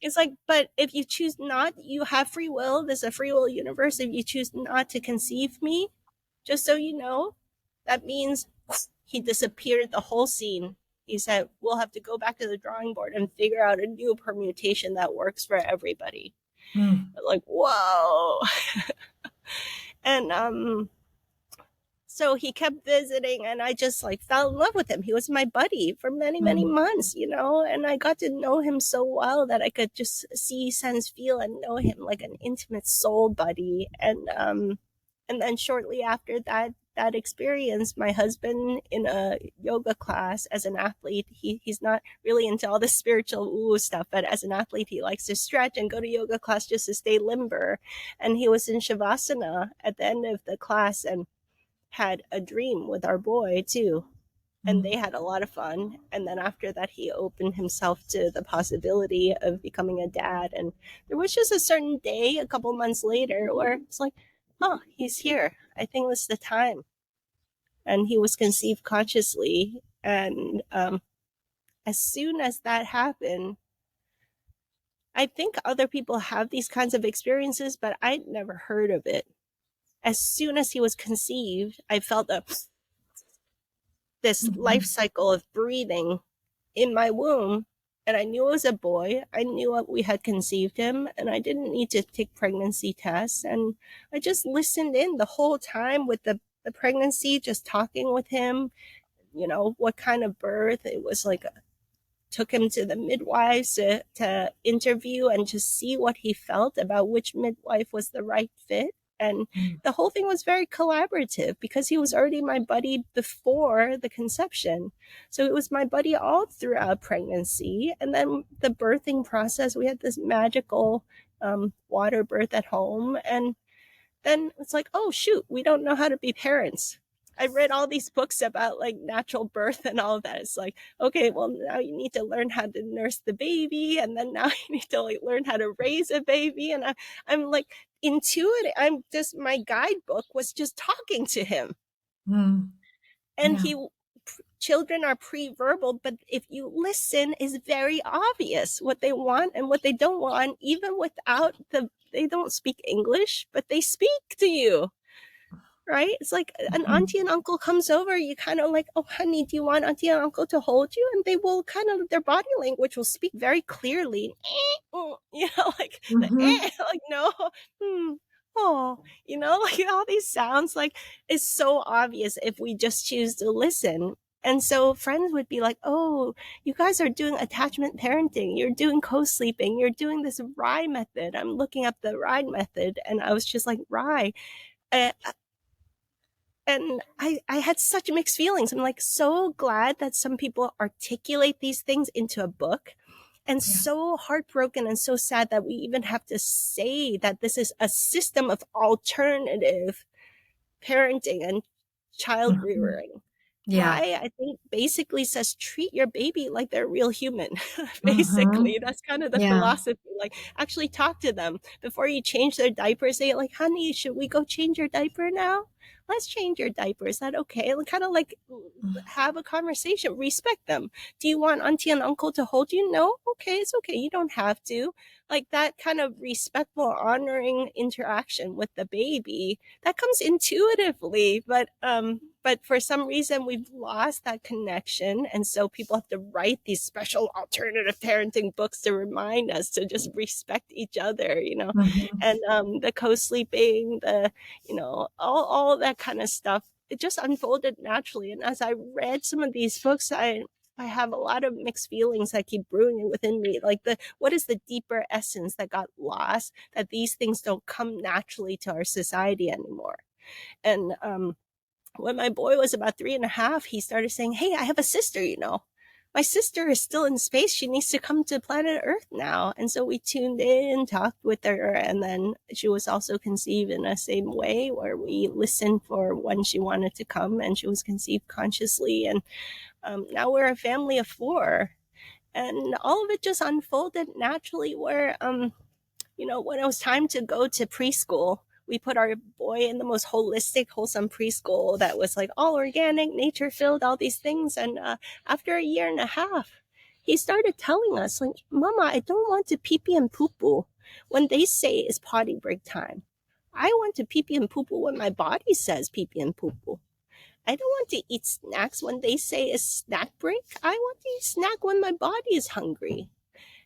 It's like, but if you choose not, you have free will. There's a free will universe. If you choose not to conceive me, just so you know, that means he disappeared the whole scene. He said, we'll have to go back to the drawing board and figure out a new permutation that works for everybody. Like, whoa. And So he kept visiting, and I just like fell in love with him. He was my buddy for many, many Mm, months, you know, and I got to know him so well that I could just see, sense, feel, and know him like an intimate soul buddy. And then shortly after that experience, my husband in a yoga class as an athlete, he's not really into all the spiritual ooh stuff, but as an athlete, he likes to stretch and go to yoga class just to stay limber. And he was in Shavasana at the end of the class and had a dream with our boy too, and they mm, had a lot of fun. And then after that, he opened himself to the possibility of becoming a dad. And there was just a certain day a couple months later where it's like, oh, he's here, I think this is the time. And he was conceived consciously. And as soon as that happened, I think other people have these kinds of experiences, but I'd never heard of it. As soon as he was conceived, I felt this life mhm, cycle of breathing in my womb. And I knew it was a boy. I knew we had conceived him, and I didn't need to take pregnancy tests. And I just listened in the whole time with the pregnancy, just talking with him, you know, what kind of birth. It was like took him to the midwives to interview and just see what he felt about which midwife was the right fit. And mm, the whole thing was very collaborative because he was already my buddy before the conception. So it was my buddy all throughout pregnancy. And then the birthing process, we had this magical water birth at home. And then it's like, oh, shoot, we don't know how to be parents. I read all these books about like natural birth and all of that. It's like, okay, well, now you need to learn how to nurse the baby. And then now you need to like learn how to raise a baby. And I'm like intuitive. I'm just, my guidebook was just talking to him. mm. And Yeah. he, children are pre-verbal, but if you listen, is very obvious what they want and what they don't want, even without they don't speak English, but they speak to you, right? It's like an Mhm, auntie and uncle comes over, you kind of like, oh, honey, do you want auntie and uncle to hold you? And they will kind of, their body language will speak very clearly. You know, like the mhm. like no, hmm, oh, you know, like all these sounds, like it's so obvious if we just choose to listen. And so friends would be like, oh, you guys are doing attachment parenting. You're doing co-sleeping. You're doing this RIE method. I'm looking up the RIE method. And I was just like, RIE. Uh, and I had such mixed feelings. I'm like so glad that some people articulate these things into a book, and Yeah. so heartbroken and so sad that we even have to say that this is a system of alternative parenting and child Mhm. rearing. Yeah. RIE, I think, basically says treat your baby like they're a real human. Mhm. Basically, that's kind of the Yeah. philosophy. Like, actually talk to them before you change their diaper. Say, like, honey, should we go change your diaper now? Let's change your diaper. Is that okay? And kind of like have a conversation, respect them. Do you want auntie and uncle to hold you? No? Okay, it's okay. You don't have to. Like that kind of respectful, honoring interaction with the baby that comes intuitively, but for some reason we've lost that connection, and so people have to write these special alternative parenting books to remind us to just respect each other, you know. Mhm. And the co-sleeping, the, you know, all that kind of stuff, it just unfolded naturally. And as I read some of these books, I have a lot of mixed feelings that keep brewing within me. Like the what is the deeper essence that got lost, that these things don't come naturally to our society anymore. And when my boy was about 3.5, he started saying, hey, I have a sister, you know. My sister is still in space. She needs to come to planet Earth now. And so we tuned in, talked with her, and then she was also conceived in the same way where we listened for when she wanted to come, and she was conceived consciously. And now we're a family of 4. And all of it just unfolded naturally where you know, when it was time to go to preschool, we put our boy in the most holistic, wholesome preschool that was like all organic, nature filled, all these things. And after a year and a half, he started telling us, like, Mama, I don't want to pee pee and poo poo when they say it's potty break time. I want to pee pee and poo poo when my body says pee pee and poo poo. I don't want to eat snacks when they say it's snack break. I want to eat snack when my body is hungry.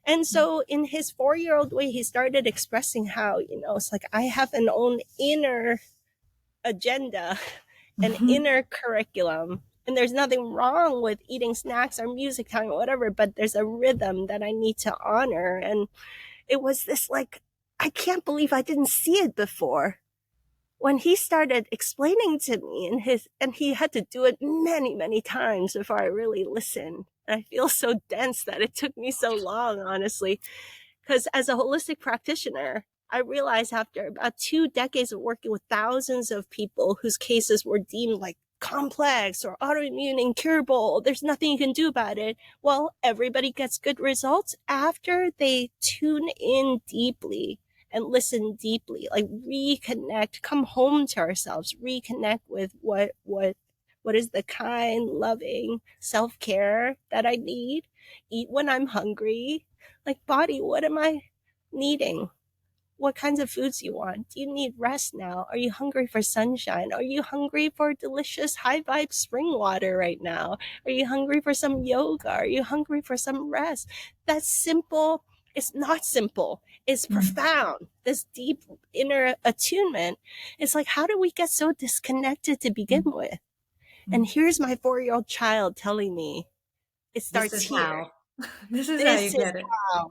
And so in his 4-year-old way, he started expressing how, you know, it's like I have an own inner agenda an Mhm. inner curriculum. And there's nothing wrong with eating snacks or music time or whatever, but there's a rhythm that I need to honor. And it was this like, I can't believe I didn't see it before. When he started explaining to me and he had to do it many, many times before I really listened. And I feel so dense that it took me so long, honestly, because as a holistic practitioner, I realized after about 2 decades of working with thousands of people whose cases were deemed like complex or autoimmune, incurable, there's nothing you can do about it. Well, everybody gets good results after they tune in deeply and listen deeply, like reconnect, come home to ourselves, reconnect with what is the kind, loving self-care that I need, eat when I'm hungry, like, body, what am I needing? What kinds of foods you want? Do you need rest now? Are you hungry for sunshine? Are you hungry for delicious high vibe spring water right now? Are you hungry for some yoga? Are you hungry for some rest? That's simple. It's not simple. It's profound. This deep inner attunement. It's like, how do we get so disconnected to begin with? And here's my 4-year-old child telling me it This starts is here. how. This is how This you is get it. how.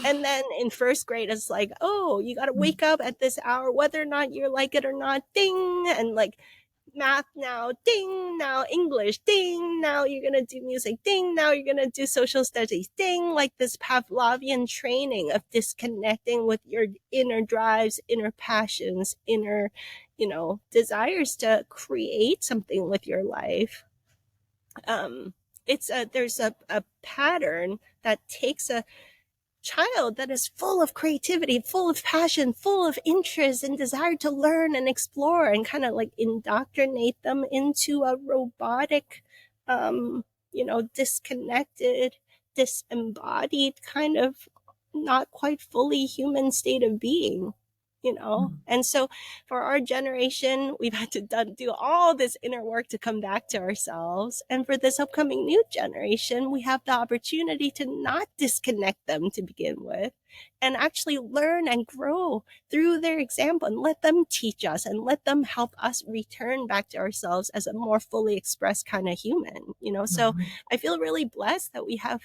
And then in first grade, it's like, oh, you got to wake up at this hour, whether or not you like it or not, ding. And like math now, ding. Now English, ding. Now you're going to do music, ding. Now you're going to do social studies, ding. Like this Pavlovian training of disconnecting with your inner drives, inner passions, inner, desires to create something with your life. Um, there's a pattern that takes a child that is full of creativity, full of passion, full of interest and desire to learn and explore, and kind of like indoctrinate them into a robotic, disconnected, disembodied kind of not quite fully human state of being. And so for our generation, we've had to do all this inner work to come back to ourselves. And for this upcoming new generation, we have the opportunity to not disconnect them to begin with and actually learn and grow through their example, and let them teach us and let them help us return back to ourselves as a more fully expressed kind of human. So Mhm. I feel really blessed that we have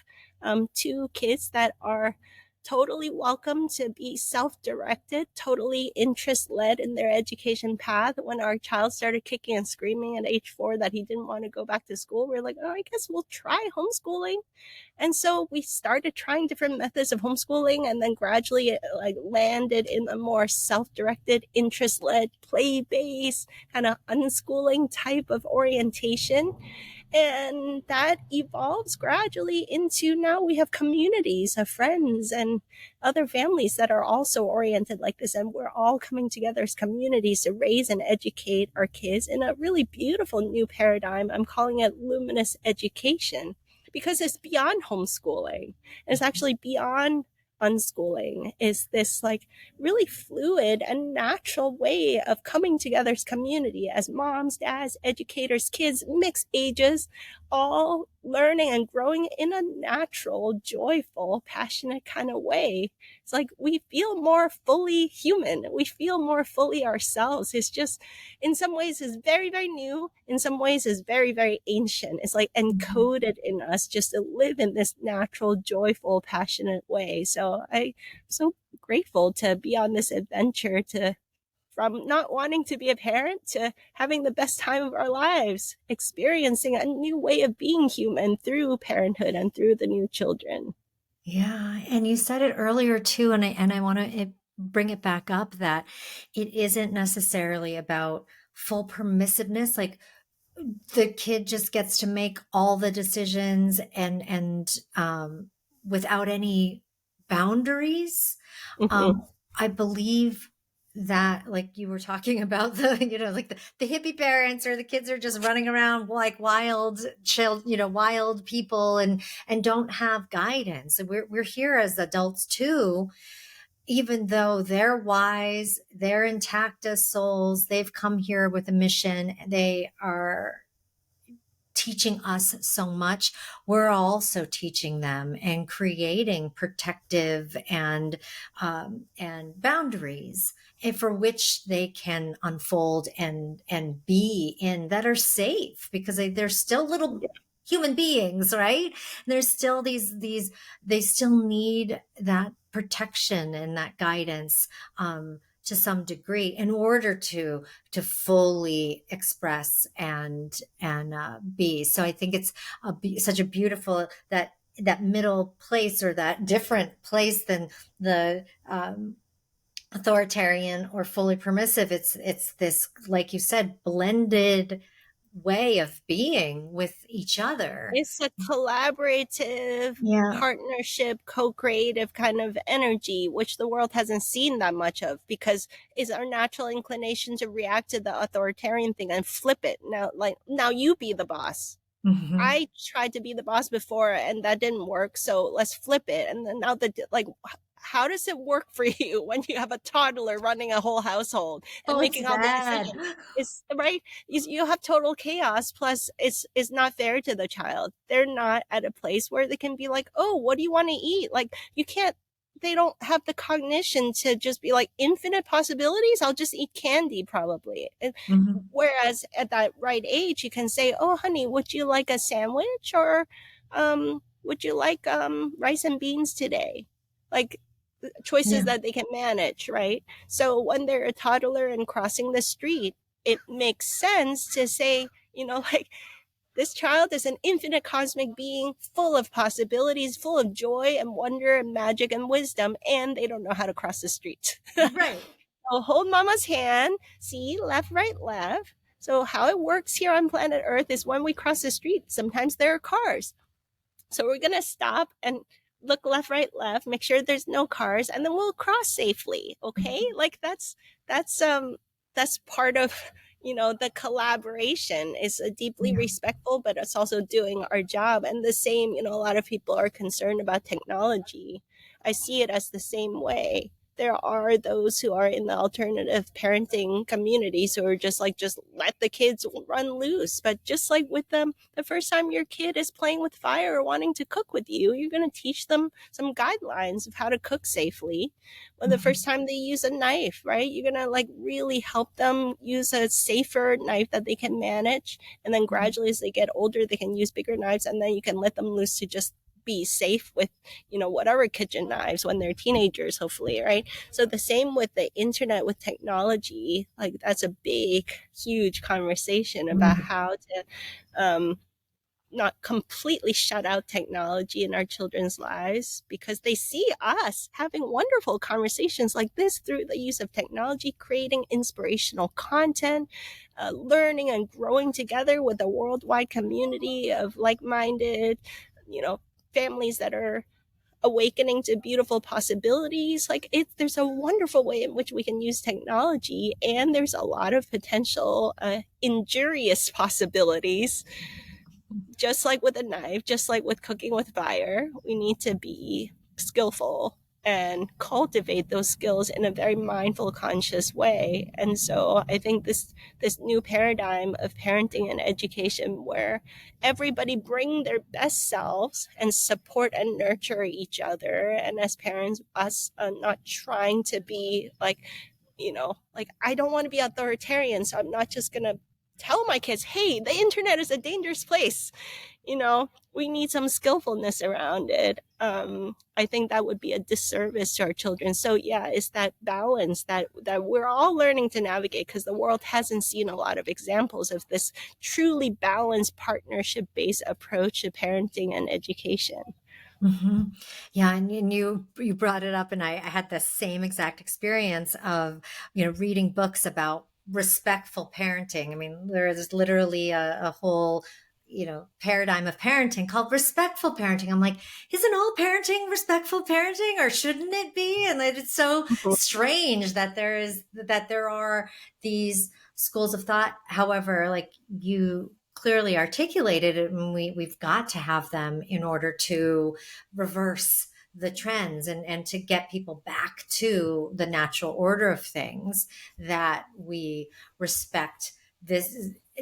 two kids that are totally welcome to be self-directed, totally interest-led in their education path. When our child started kicking and screaming at age 4 that he didn't want to go back to school, we're like, oh, I guess we'll try homeschooling. And so we started trying different methods of homeschooling, and then gradually it like landed in a more self-directed, interest-led, play-based kind of unschooling type of orientation. And that evolves gradually into, now we have communities of friends and other families that are also oriented like this, and we're all coming together as communities to raise and educate our kids in a really beautiful new paradigm. I'm calling it luminous education, because it's beyond homeschooling. It's actually beyond unschooling. Is this like really fluid and natural way of coming together as community, as moms, dads, educators, kids, mixed ages, all learning and growing in a natural, joyful, passionate kind of way. It's like we feel more fully human. We feel more fully ourselves. It's just, in some ways, is very, very new. In some ways, is very, very ancient. It's like encoded in us just to live in this natural, joyful, passionate way. So I'm so grateful to be on this adventure, to from not wanting to be a parent to having the best time of our lives, experiencing a new way of being human through parenthood and through the new children. Yeah, and you said it earlier too, and I want to bring it back up that it isn't necessarily about full permissiveness. Like the kid just gets to make all the decisions and without any boundaries. Mm-hmm. Um, I believe that, like you were talking about the, like the hippie parents, or the kids are just running around like wild wild people and don't have guidance. And we're here as adults too, even though they're wise, they're intact as souls, they've come here with a mission, they are teaching us so much, we're also teaching them and creating protective and boundaries for which they can unfold and be in, that are safe, because they're still little human beings, right? There's still these they still need that protection and that guidance, to some degree, in order to fully express and be. So I think it's such a beautiful, that middle place, or that different place than the authoritarian or fully permissive. It's this, like you said, blended way of being with each other. It's a collaborative Yeah. partnership, co-creative kind of energy, which the world hasn't seen that much of, because it's our natural inclination to react to the authoritarian thing and flip it. Now, like, now you be the boss. Hmm. I tried to be the boss before and that didn't work, so let's flip it. And then now like, how does it work for you when you have a toddler running a whole household and Oh, it's making all the bad. decisions? It's right. You have total chaos. Plus, it's not fair to the child. They're not at a place where they can be like, oh, what do you want to eat? Like, you can't. They don't have the cognition to just be like infinite possibilities. I'll just eat candy probably. Hmm. Whereas at that right age, you can say, oh, honey, would you like a sandwich, or would you like rice and beans today? Like, choices Yeah. that they can manage, right? So when they're a toddler and crossing the street, it makes sense to say, like, this child is an infinite cosmic being full of possibilities, full of joy and wonder and magic and wisdom, and they don't know how to cross the street. Right. So hold mama's hand, see, left, right, left. So how it works here on planet Earth is when we cross the street, sometimes there are cars. So we're going to stop and look left, right, left, make sure there's no cars, and then we'll cross safely. Okay. Like, that's part of, the collaboration is a deeply Yeah. respectful, but it's also doing our job. And the same, a lot of people are concerned about technology. I see it as the same way. There are those who are in the alternative parenting communities who are just like, just let the kids run loose. But just like with them, the first time your kid is playing with fire or wanting to cook with you, you're going to teach them some guidelines of how to cook safely. When the first Mhm. time they use a knife, right, you're going to like really help them use a safer knife that they can manage. And then gradually, as they get older, they can use bigger knives, and then you can let them loose to just be safe with, whatever kitchen knives when they're teenagers, hopefully, right? So the same with the internet, with technology. Like, that's a big, huge conversation about Mhm. how to um, not completely shut out technology in our children's lives, because they see us having wonderful conversations like this through the use of technology, creating inspirational content, learning and growing together with a worldwide community of like-minded, you know, families that are awakening to beautiful possibilities. Like, there's a wonderful way in which we can use technology, and there's a lot of potential injurious possibilities. Just like with a knife, just like with cooking with fire, we need to be skillful and cultivate those skills in a very mindful, conscious way. And so I think this new paradigm of parenting and education, where everybody bring their best selves and support and nurture each other, and as parents, us not trying to be like, like, I don't want to be authoritarian, so I'm not just gonna tell my kids, hey, the internet is a dangerous place. We need some skillfulness around it. I think that would be a disservice to our children. So yeah, it's that balance that we're all learning to navigate, because the world hasn't seen a lot of examples of this truly balanced partnership based approach to parenting and education. Hmm. Yeah, and you brought it up, and I had the same exact experience of reading books about respectful parenting. I mean, there is literally a whole paradigm of parenting called respectful parenting. I'm like, isn't all parenting respectful parenting, or shouldn't it be? And it's so strange that there are these schools of thought. However, like you clearly articulated it, and we've got to have them in order to reverse the trends and to get people back to the natural order of things, that we respect this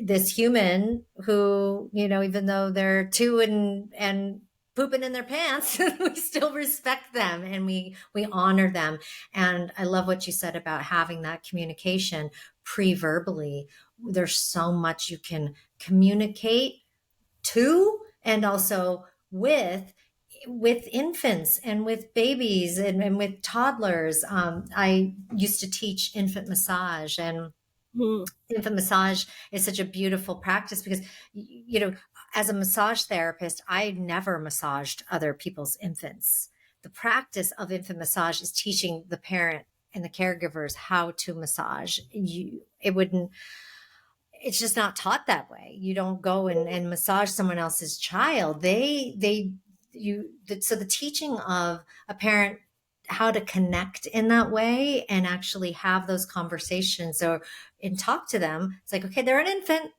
this human who, even though they're two and pooping in their pants, we still respect them and we honor them. And I love what you said about having that communication pre-verbally. There's so much you can communicate to and also with infants and with babies and with toddlers. I used to teach infant massage, and Mhm. infant massage is such a beautiful practice because, as a massage therapist, I never massaged other people's infants. The practice of infant massage is teaching the parent and the caregivers how to massage. It wouldn't It's just not taught that way. You don't go and massage someone else's child. So the teaching of a parent how to connect in that way and actually have those conversations or and talk to them. It's like, okay, they're an infant.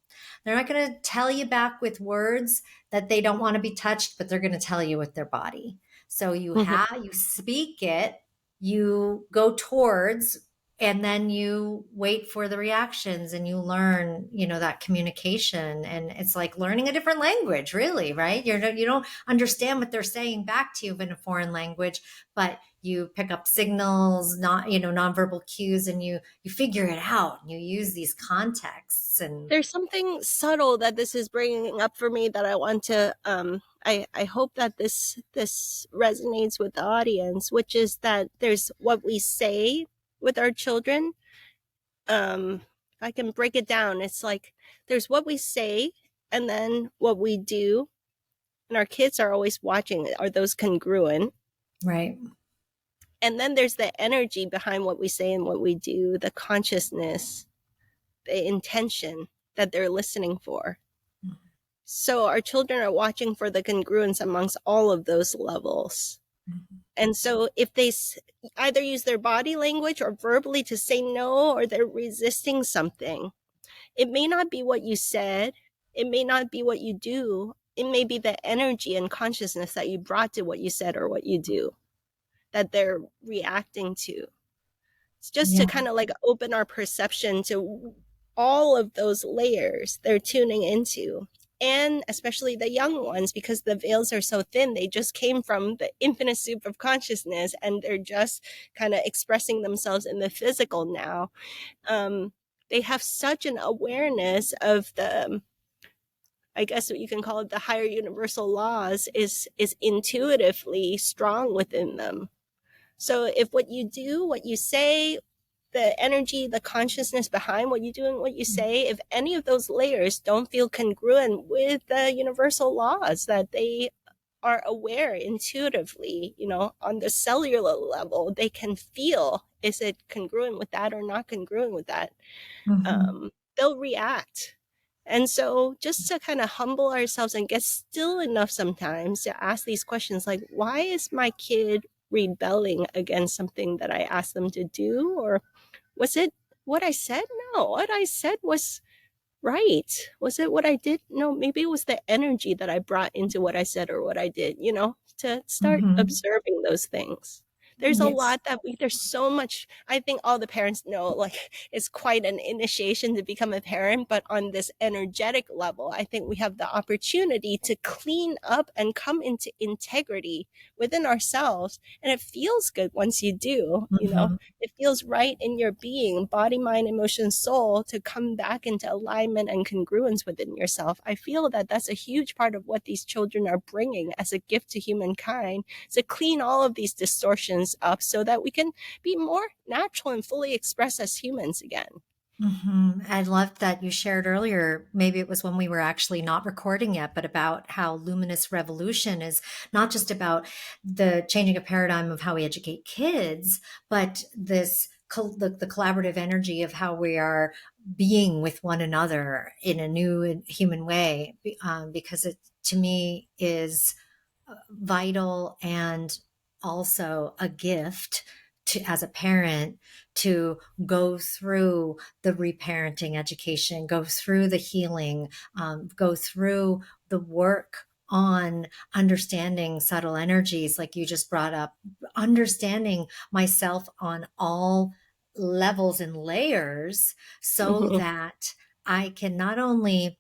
They're not going to tell you back with words that they don't want to be touched, but they're going to tell you with their body. So you speak it, you go towards, and then you wait for the reactions and you learn, that communication. And it's like learning a different language, really, right? You don't understand what they're saying back to you in a foreign language, but you pick up signals, not, nonverbal cues, and you figure it out and you use these contexts. And There's something subtle that this is bringing up for me that I want to I hope that this resonates with the audience, which is that there's what we say with our children. If I can break it down, it's like there's what we say and then what we do, and our kids are always watching. Are those congruent? right. And then there's the energy behind what we say and what we do, the consciousness, the intention that they're listening for. So our children are watching for the congruence amongst all of those levels. Mhm. And so if they either use their body language or verbally to say no, or they're resisting something, it may not be what you said. It may not be what you do. It may be the energy and consciousness that you brought to what you said or what you do that they're reacting to. It's just to Yeah. kind of like open our perception to all of those layers they're tuning into. And especially the young ones, because the veils are so thin, they just came from the infinite soup of consciousness and they're just kind of expressing themselves in the physical now. They have such an awareness of the, I guess what you can call it, the higher universal laws is intuitively strong within them. So if what you do, what you say, the energy, the consciousness behind what you do and what you say, if any of those layers don't feel congruent with the universal laws that they are aware intuitively, on the cellular level, they can feel, is it congruent with that or not congruent with that? Hmm. They'll react. And so just to kind of humble ourselves and get still enough sometimes to ask these questions like, why is my kid rebelling against something that I asked them to do? Or was it what I said? No, what I said was right. Was it what I did? No, maybe it was the energy that I brought into what I said or what I did, to start Hmm. observing those things. There's a Yes. lot there's so much. I think all the parents know, like, it's quite an initiation to become a parent, but on this energetic level, I think we have the opportunity to clean up and come into integrity within ourselves. And it feels good once you do. Hmm. It feels right in your being, body, mind, emotion, soul, to come back into alignment and congruence within yourself. I feel that that's a huge part of what these children are bringing as a gift to humankind, to clean all of these distortions up so that we can be more natural and fully express as humans again. I loved that you shared earlier. Maybe it was when we were actually not recording yet, but about how Luminous Revolution is not just about the changing a paradigm of how we educate kids, but the collaborative energy of how we are being with one another in a new human way. Because it, to me, is vital and also a gift to, as a parent, to go through the reparenting education, go through the healing, go through the work on understanding subtle energies, like you just brought up, understanding myself on all levels and layers so Mhm. that I can not only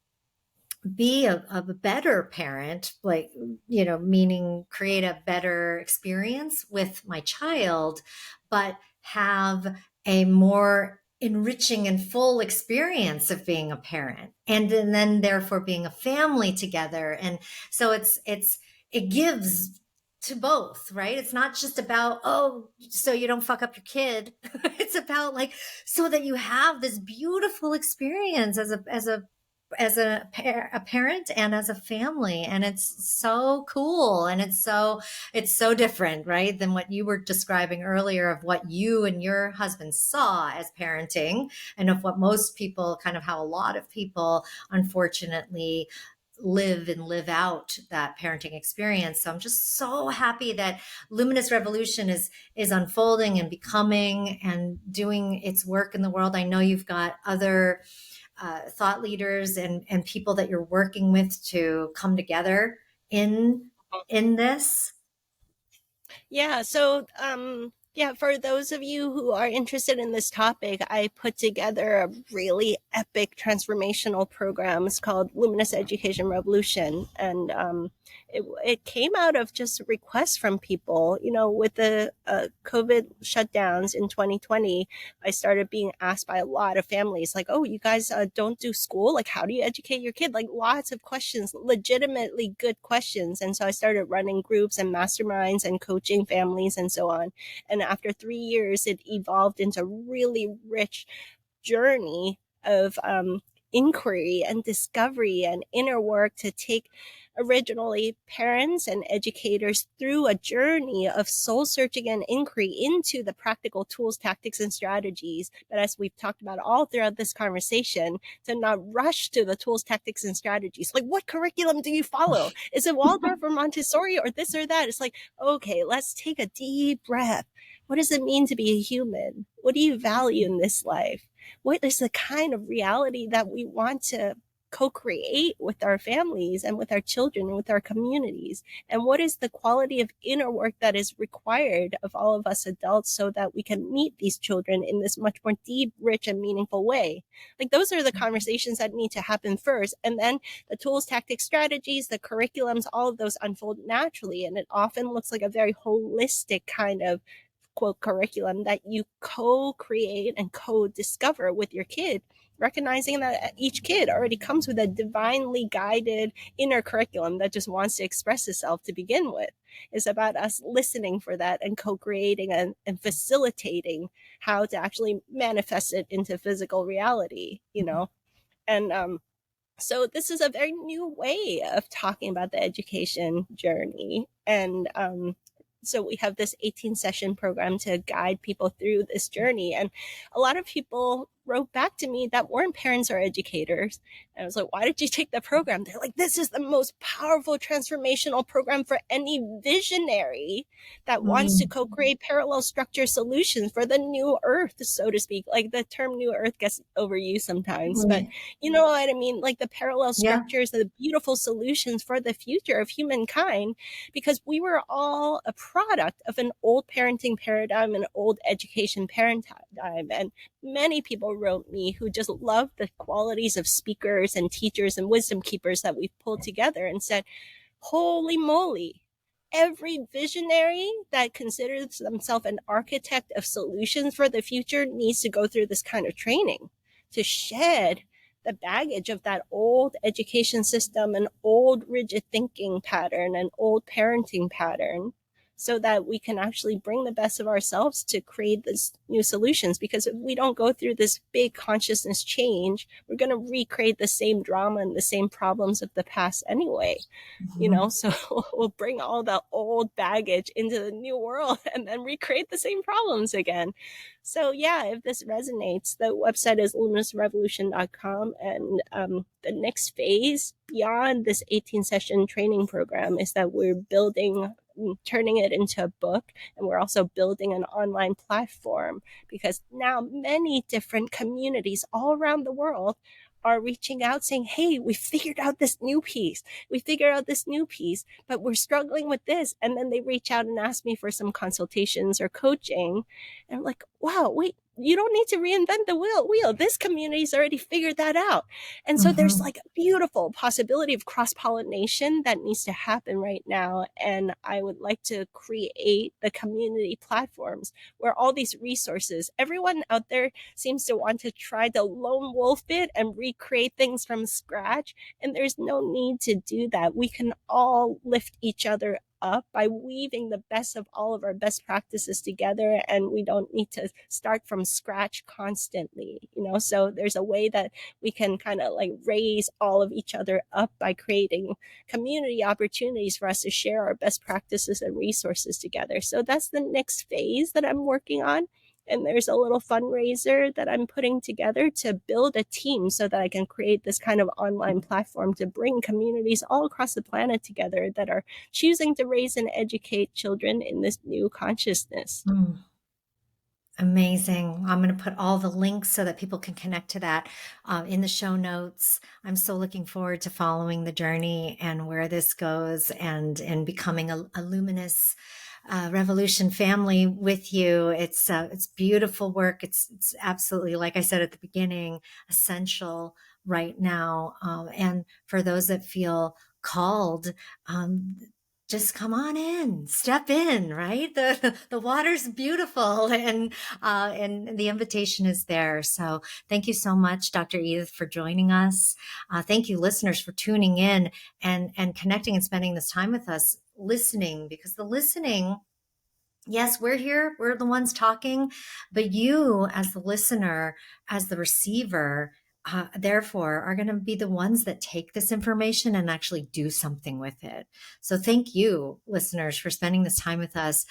be a better parent, like, meaning create a better experience with my child, but have a more enriching and full experience of being a parent, and then therefore being a family together. And so it gives to both, right? It's not just about, oh, so you don't fuck up your kid. It's about, like, so that you have this beautiful experience as a parent and as a family. And it's so cool, and it's so different, right, than what you were describing earlier of what you and your husband saw as parenting, and of what most people, kind of how a lot of people unfortunately live out that parenting experience. So I'm just so happy that Luminous Revolution is unfolding and becoming and doing its work in the world. I know you've got other thought leaders and people that you're working with to come together in this. Yeah, so yeah, for those of you who are interested in this topic, I put together a really epic transformational program. It's called Luminous Education Revolution, and it came out of just requests from people. You know, with the COVID shutdowns in 2020, I started being asked by a lot of families, like, "Oh, you guys don't do school? Like, how do you educate your kid?" Like, lots of questions, legitimately good questions. And so I started running groups and masterminds and coaching families and so on. And after 3 years, it evolved into a really rich journey of inquiry and discovery and inner work to take originally parents and educators through a journey of soul searching and inquiry into the practical tools, tactics, and strategies. But as we've talked about all throughout this conversation, to not rush to the tools, tactics, and strategies. Like, what curriculum do you follow? Is it Waldorf or Montessori or this or that? It's like, okay, let's take a deep breath. What does it mean to be a human? What do you value in this life? What is the kind of reality that we want to co-create with our families and with our children and with our communities? And what is the quality of inner work that is required of all of us adults so that we can meet these children in this much more deep, rich, and meaningful way? Like, those are the conversations that need to happen first. And then the tools, tactics, strategies, the curriculums, all of those unfold naturally. And it often looks like a very holistic kind of quote curriculum that you co-create and co-discover with your kid, recognizing that each kid already comes with a divinely guided inner curriculum that just wants to express itself to begin with. It's about us listening for that and co-creating and facilitating how to actually manifest it into physical reality, you know. And so this is a very new way of talking about the education journey. And so we have this 18 session program to guide people through this journey. And a lot of people wrote back to me that weren't parents or educators. And I was like, why did you take the program? They're like, this is the most powerful transformational program for any visionary that wants to Mm, co-create parallel structure solutions for the new earth, so to speak. Like, the term new earth gets overused sometimes, but yeah. you know what I mean? Like, the parallel Yeah. structures, the beautiful solutions for the future of humankind, because we were all a product of an old parenting paradigm, an old education paradigm. And many people wrote me who just loved the qualities of speakers and teachers and wisdom keepers that we've pulled together and said, holy moly, every visionary that considers themselves an architect of solutions for the future needs to go through this kind of training to shed the baggage of that old education system, an old rigid thinking pattern, an old parenting pattern, so that we can actually bring the best of ourselves to create these new solutions. Because if we don't go through this big consciousness change, we're going to recreate the same drama and the same problems of the past anyway. You know, Mhm. so we'll bring all the old baggage into the new world and then recreate the same problems again. So yeah, if this resonates, the website is luminousrevolution.com. And the next phase beyond this 18 session training program is that we're building, turning it into a book, and we're also building an online platform, because now many different communities all around the world are reaching out saying, hey, we figured out this new piece. We figured out this new piece, but we're struggling with this. And then they reach out and ask me for some consultations or coaching. And I'm like, wow, wait, you don't need to reinvent the wheel. This community's already figured that out. And so there's Hmm. like a beautiful possibility of cross-pollination that needs to happen right now. And I would like to create the community platforms where all these resources, everyone out there seems to want to try to lone wolf it and recreate things from scratch. And there's no need to do that. We can all lift each other up by weaving the best of all of our best practices together, and we don't need to start from scratch constantly, so there's a way that we can kind of like raise all of each other up by creating community opportunities for us to share our best practices and resources together. So that's the next phase that I'm working on. And there's a little fundraiser that I'm putting together to build a team so that I can create this kind of online platform to bring communities all across the planet together that are choosing to raise and educate children in this new consciousness. Mm. Amazing. I'm going to put all the links so that people can connect to that in the show notes. I'm so looking forward to following the journey and where this goes and becoming a luminous revolution family with you. It's beautiful work. It's absolutely, like I said at the beginning, essential right now. And for those that feel called, um, just come on in, step in, right? The water's beautiful and the invitation is there. So thank you so much, Dr. Edith, for joining us. Thank you, listeners, for tuning in and connecting and spending this time with us, listening, because the listening, yes, we're here, we're the ones talking, but you, as the listener, as the receiver, therefore, are going to be the ones that take this information and actually do something with it. So, thank you, listeners, for spending this time with us,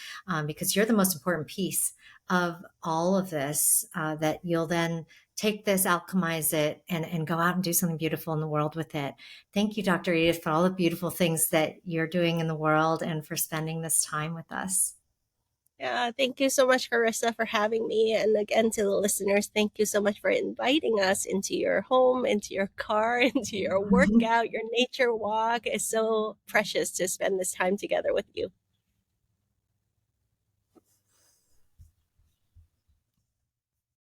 because you're the most important piece of all of this. That you'll then take this, alchemize it, and go out and do something beautiful in the world with it. Thank you, Dr. Edith, for all the beautiful things that you're doing in the world and for spending this time with us. Yeah, thank you so much, Corissa, for having me. And again, to the listeners, thank you so much for inviting us into your home, into your car, into your workout, your nature walk. It's so precious to spend this time together with you.